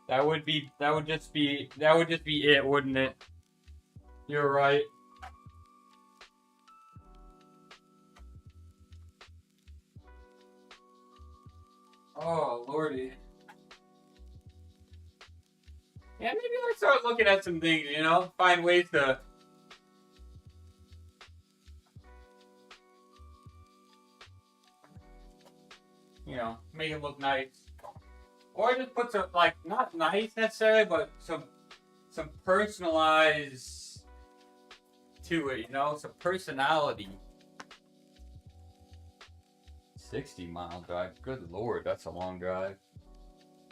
That would just be it, wouldn't it? You're right. Oh, lordy. Yeah, maybe let's start looking at some things, you know? Find ways to... You know, make it look nice. Or just put some, like, not nice necessarily, but some personalized to it, you know? Some personality. 60-mile drive. Good lord, that's a long drive.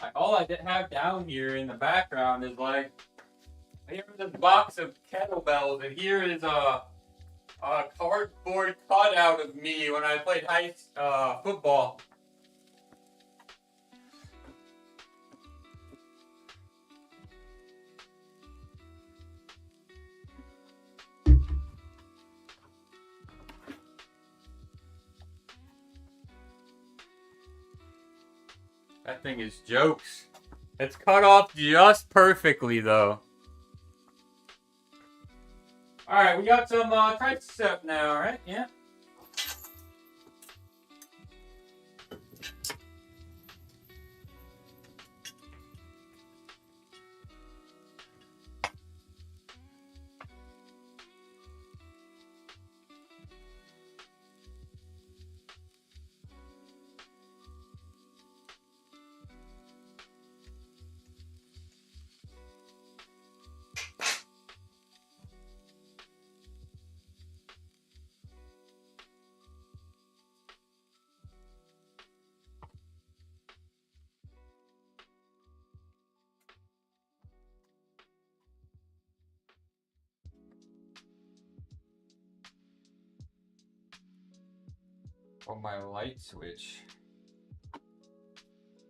Like, all I have down here in the background is like, here's this box of kettlebells, and here is a cardboard cutout of me when I played football. That thing is jokes. It's cut off just perfectly, though. Alright, we got some tricep now, right? Yeah. Oh, my light switch.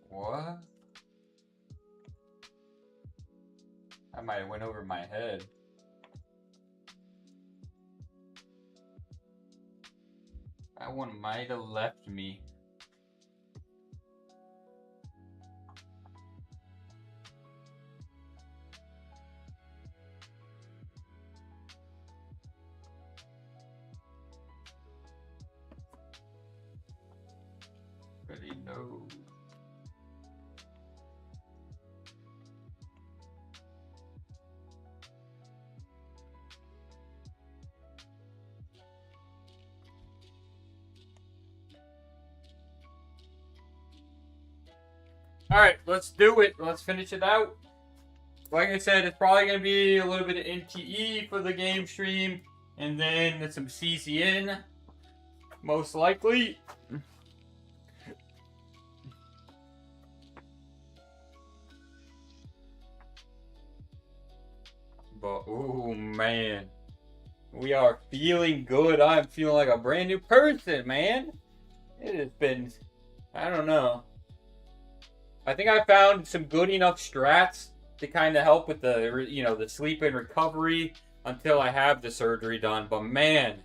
What? That might have went over my head. That one might have left me. Really no. Alright, let's do it. Let's finish it out. Like I said, it's probably going to be a little bit of NTE for the game stream. And then some CCN. Most likely. But, oh man. We are feeling good. I'm feeling like a brand new person, man. It has been, I don't know. I think I found some good enough strats to kind of help with the, the sleep and recovery until I have the surgery done. But man,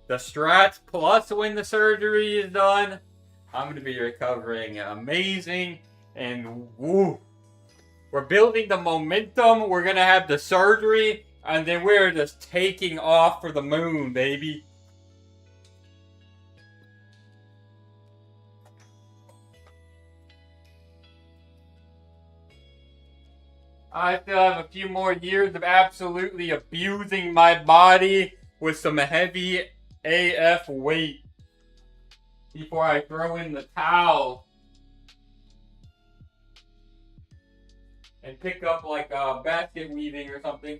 the strats plus when the surgery is done, I'm going to be recovering amazing. And woo, we're building the momentum. We're going to have the surgery, and then we're just taking off for the moon, baby. I still have a few more years of absolutely abusing my body with some heavy AF weight before I throw in the towel and pick up like basket weaving or something.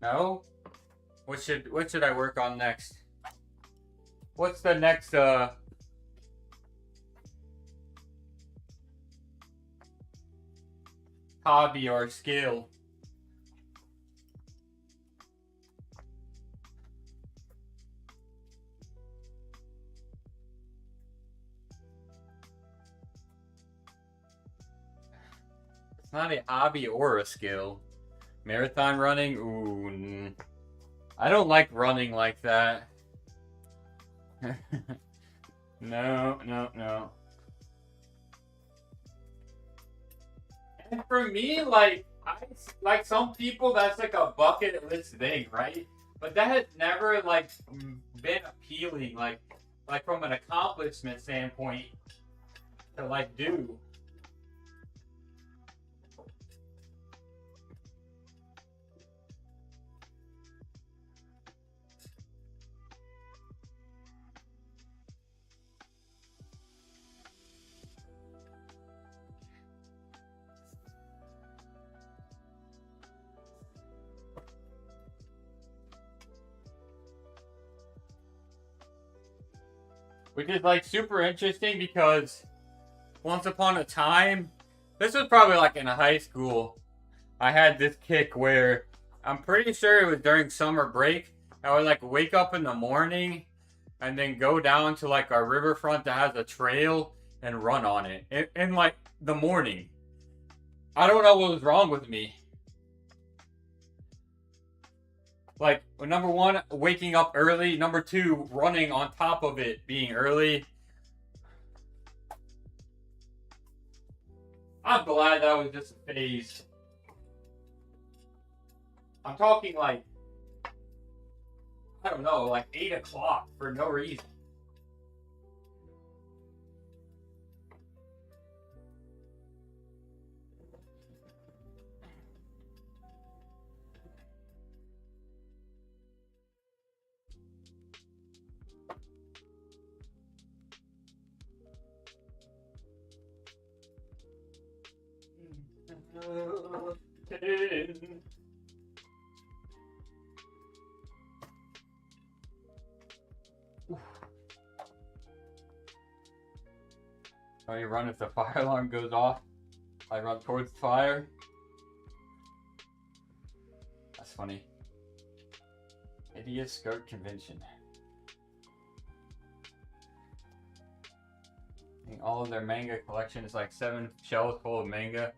No? What should I work on next? What's the next hobby or skill? It's not a hobby or a skill. Marathon running? Ooh. I don't like running like that. No. And for me, like some people, that's like a bucket list thing, right? But that has never like been appealing, like from an accomplishment standpoint, to like do. Which is like super interesting because once upon a time, this was probably like in high school, I had this kick where I'm pretty sure it was during summer break. I would like wake up in the morning and then go down to like a riverfront that has a trail and run on it in like the morning. I don't know what was wrong with me. Like, number one, waking up early. Number two, running on top of it, being early. I'm glad that was just a phase. I'm talking like I don't know, like 8 o'clock for no reason. Oh, you run if the fire alarm goes off. I run towards the fire. That's funny. Idiot Skirt Convention. I think all of their manga collection is like 7 shelves full of manga.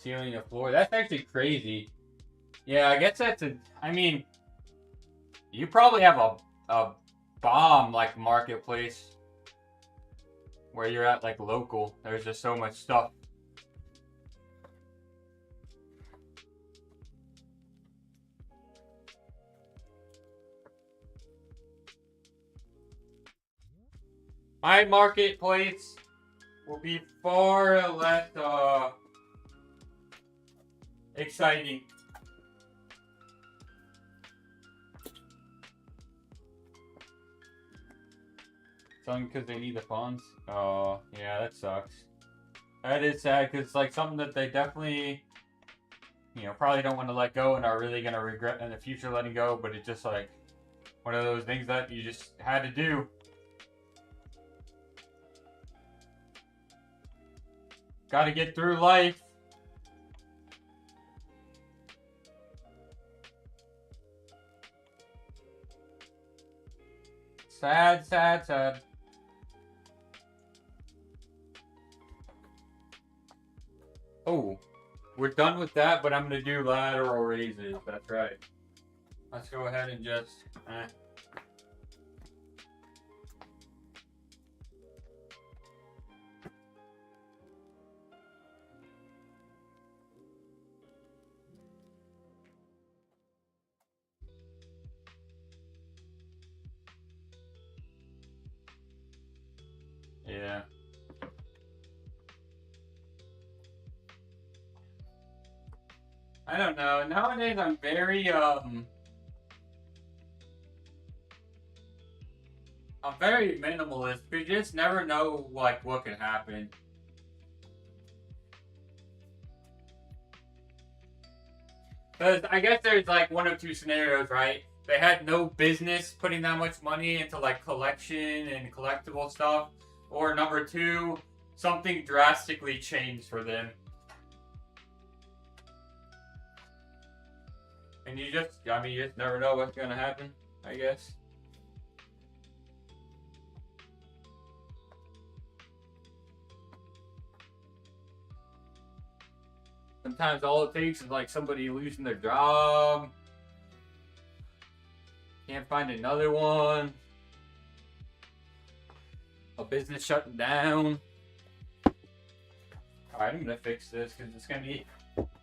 Ceiling to floor. That's actually crazy. Yeah, I guess that's a. I mean, you probably have a bomb like marketplace where you're at like local. There's just so much stuff. My marketplace will be far less exciting. Selling because they need the funds? Oh, yeah, that sucks. That is sad because it's like something that they definitely, probably don't want to let go and are really going to regret in the future letting go, but it's just like one of those things that you just had to do. Gotta get through life. Sad, sad, sad. Oh, we're done with that, but I'm gonna do lateral raises. That's right. Let's go ahead and just. Yeah. I don't know. Nowadays I'm very minimalist. You just never know like what can happen. Because I guess there's like one of two scenarios, right? They had no business putting that much money into like collection and collectible stuff. Or number two, something drastically changed for them. And you just never know what's gonna happen, I guess. Sometimes all it takes is like somebody losing their job. Can't find another one. A business shutting down. Alright, I'm gonna fix this because it's gonna be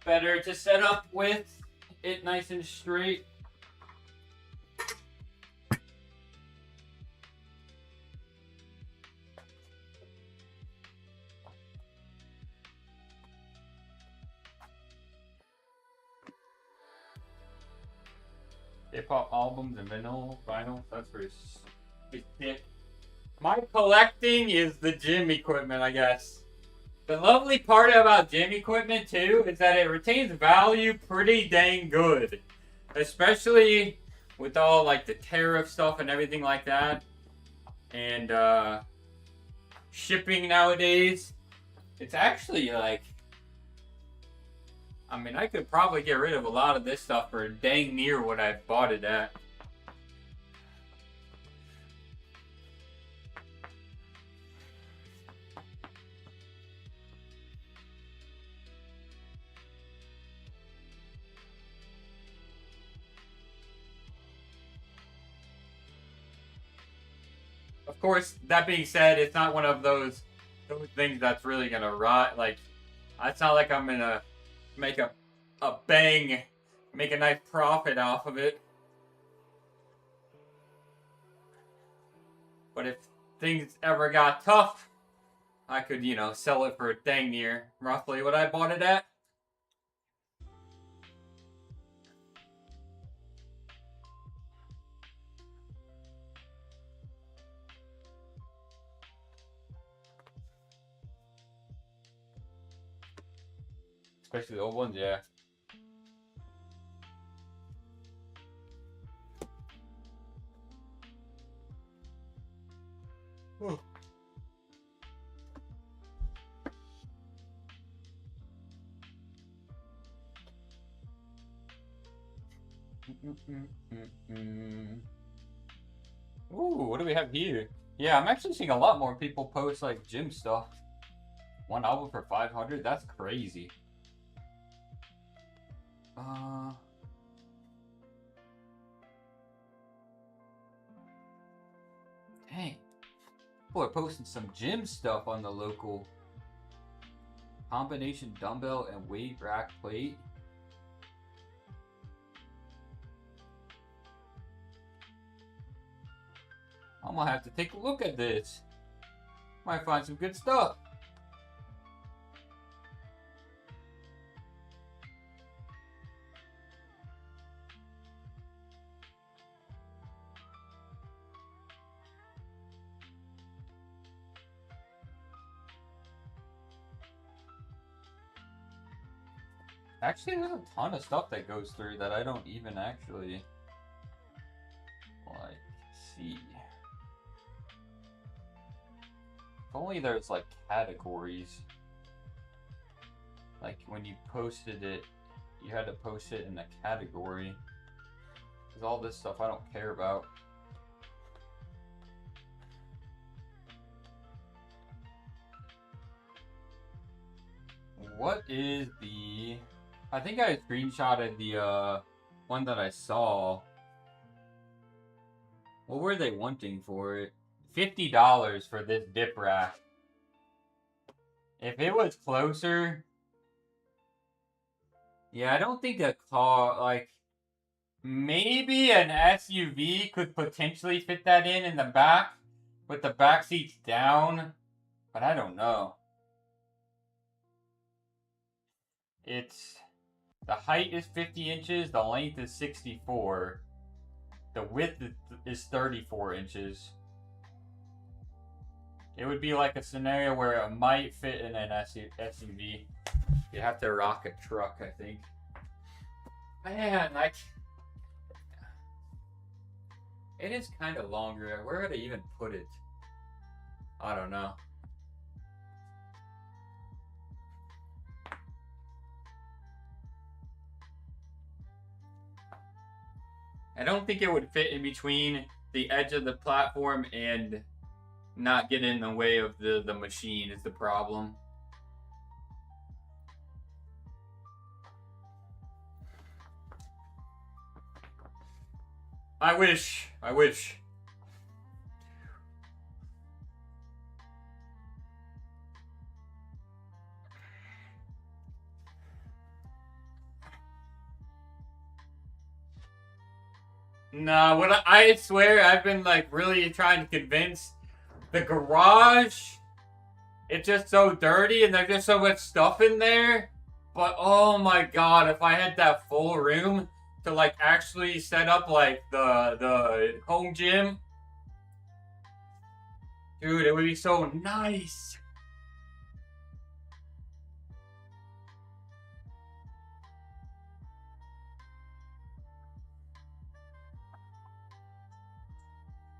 better to set up with it nice and straight. Hip-hop albums and vinyl, that's pretty sick. My collecting is the gym equipment, I guess. The lovely part about gym equipment, too, is that it retains value pretty dang good. Especially with all, like, the tariff stuff and everything like that. And, shipping nowadays. It's actually, like... I mean, I could probably get rid of a lot of this stuff for dang near what I bought it at. Of course, that being said, it's not one of those things that's really gonna rot. Like, it's not like I'm gonna make a bang make a nice profit off of it. But if things ever got tough, I could, you know, sell it for dang near roughly what I bought it at. Especially the old ones, yeah. Whew. Ooh, what do we have here? Yeah, I'm actually seeing a lot more people post like gym stuff. One album for 500? That's crazy. Dang. People are posting some gym stuff on the local combination dumbbell and weight rack plate. I'm gonna have to take a look at this. Might find some good stuff. Actually, there's a ton of stuff that goes through that I don't even actually like see. If only there's like categories. Like when you posted it, you had to post it in a category. Because all this stuff I don't care about. What is the... I think I screenshotted the one that I saw. What were they wanting for it? $50 for this dip rack. If it was closer... Yeah, I don't think a car, like... Maybe an SUV could potentially fit that in the back. With the back seats down. But I don't know. It's... The height is 50 inches, the length is 64. The width is 34 inches. It would be like a scenario where it might fit in an SUV. You have to rock a truck, I think. Man, like... It is kind of longer. Where would I even put it? I don't know. I don't think it would fit in between the edge of the platform and not get in the way of the machine is the problem. I wish. No, what I swear I've been like really trying to convince the garage. It's just so dirty and there's just so much stuff in there. But oh my god, if I had that full room to like actually set up like the home gym, dude, it would be so nice.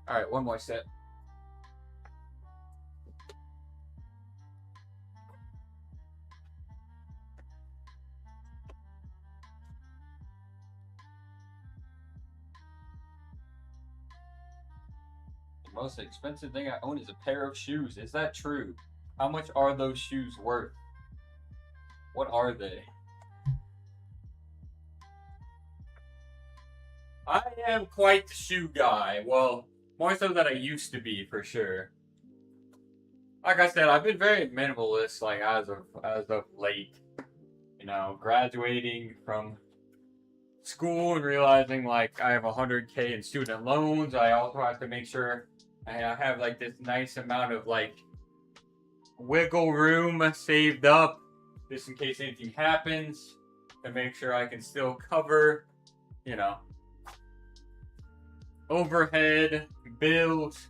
All right, one more set. The most expensive thing I own is a pair of shoes. Is that true? How much are those shoes worth? What are they? I am quite the shoe guy. Well, more so than I used to be, for sure. Like I said, I've been very minimalist, like as of late. You know, graduating from school and realizing like I have 100K in student loans. I also have to make sure I have like this nice amount of like wiggle room saved up just in case anything happens, to make sure I can still cover, you know, overhead, bills.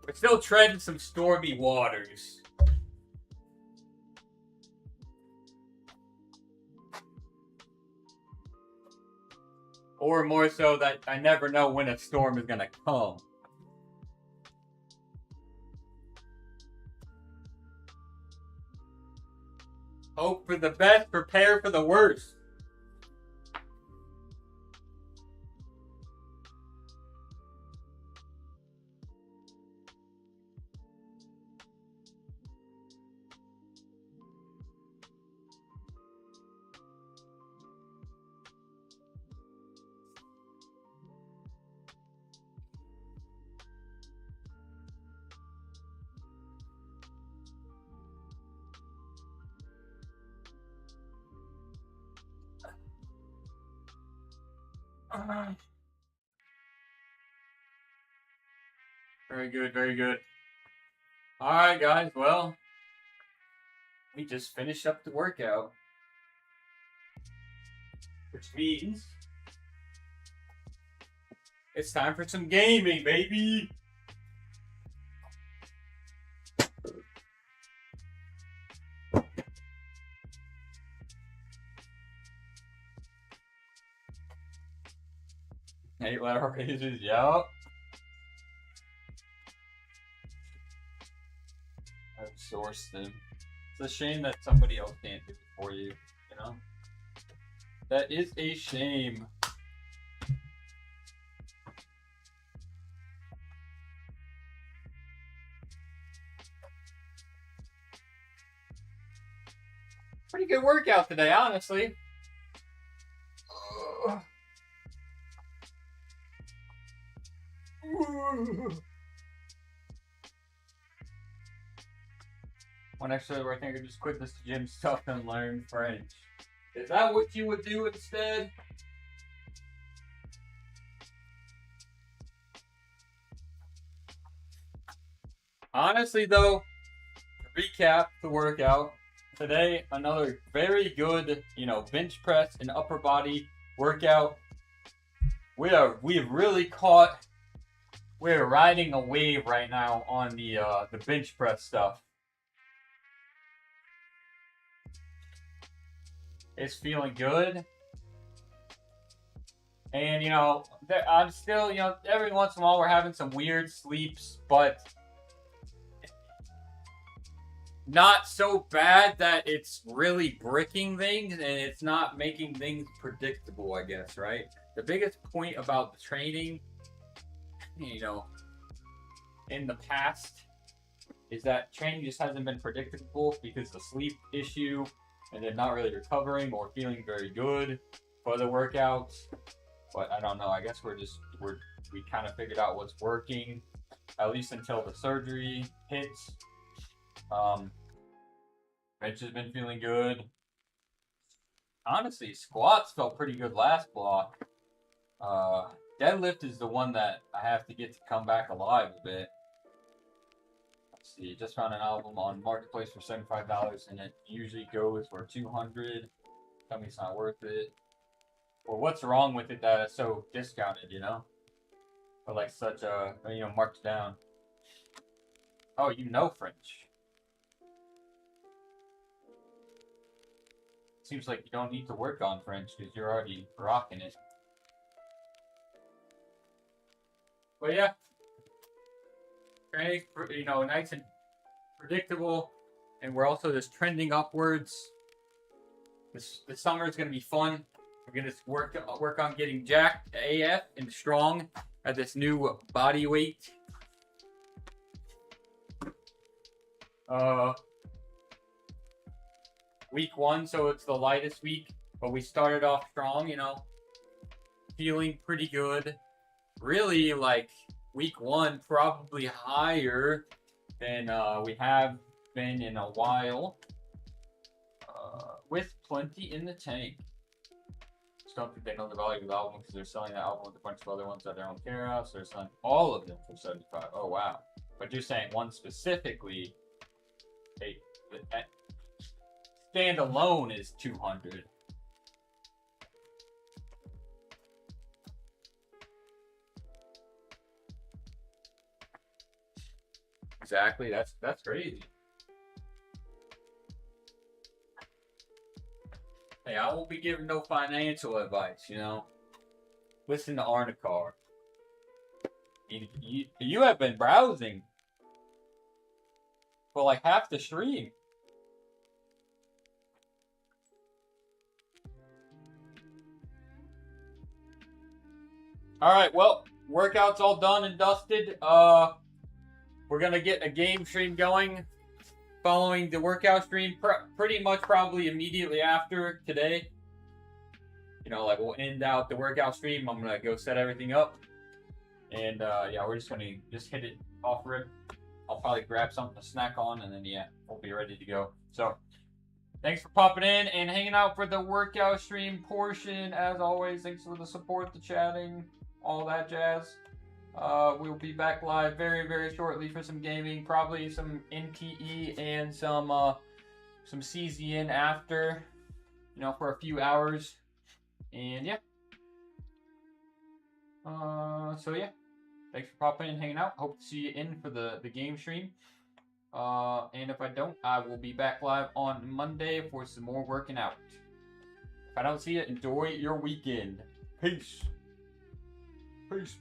We're still treading some stormy waters. Or more so that I never know when a storm is gonna come. Hope for the best, prepare for the worst. Very good, very good. Alright, guys, well, we just finished up the workout. Which means it's time for some gaming, baby! Eight letter raises, yup. I've sourced them. It's a shame that somebody else can't do it for you, you know? That is a shame. Pretty good workout today, honestly. When actually, I think I could just quit this gym stuff and learn French. Is that what you would do instead? Honestly, though, to recap the workout today, another very good, bench press and upper body workout. We're riding a wave right now on the bench press stuff. It's feeling good. And, I'm still, every once in a while we're having some weird sleeps, but not so bad that it's really bricking things and it's not making things predictable, I guess, right? The biggest point about the training, in the past is that training just hasn't been predictable because the sleep issue and then not really recovering or feeling very good for the workouts. But I don't know. I guess we kind of figured out what's working, at least until the surgery hits. Bench has been feeling good. Honestly, squats felt pretty good last block. Deadlift is the one that I have to get to come back alive a bit. Let's see, just found an album on Marketplace for $75 and it usually goes for $200. Tell me it's not worth it. Or what's wrong with it that it's so discounted, Or like such a, marked down. Oh, French. Seems like you don't need to work on French because you're already rocking it. But yeah, training, nice and predictable, and we're also just trending upwards. This summer is gonna be fun. We're gonna work on getting jacked AF and strong at this new body weight. Week 1, so it's the lightest week, but we started off strong, feeling pretty good. Really, like, week 1 probably higher than we have been in a while. With plenty in the tank. Just don't think they know the value of the album because they're selling that album with a bunch of other ones that they don't care about. So they're selling all of them for 75. Oh wow! But you're saying one specifically. Hey, that standalone is 200. Exactly. That's crazy. Hey, I won't be giving no financial advice, you know. Listen to Arnicar. You have been browsing for like half the stream. Alright, well, workout's all done and dusted. We're gonna get a game stream going following the workout stream, pretty much probably immediately after today. You know, like we'll end out the workout stream. I'm gonna go set everything up, and yeah, we're just gonna hit it off rip. I'll probably grab something to snack on, and then yeah, we'll be ready to go. So, thanks for popping in and hanging out for the workout stream portion. As always, thanks for the support, the chatting, all that jazz. We'll be back live very, very shortly for some gaming, probably some NTE and some CZN after, you know, for a few hours. And yeah. So yeah. Thanks for popping in and hanging out. Hope to see you in for the game stream. And if I don't, I will be back live on Monday for some more working out. If I don't see you, enjoy your weekend. Peace. Peace.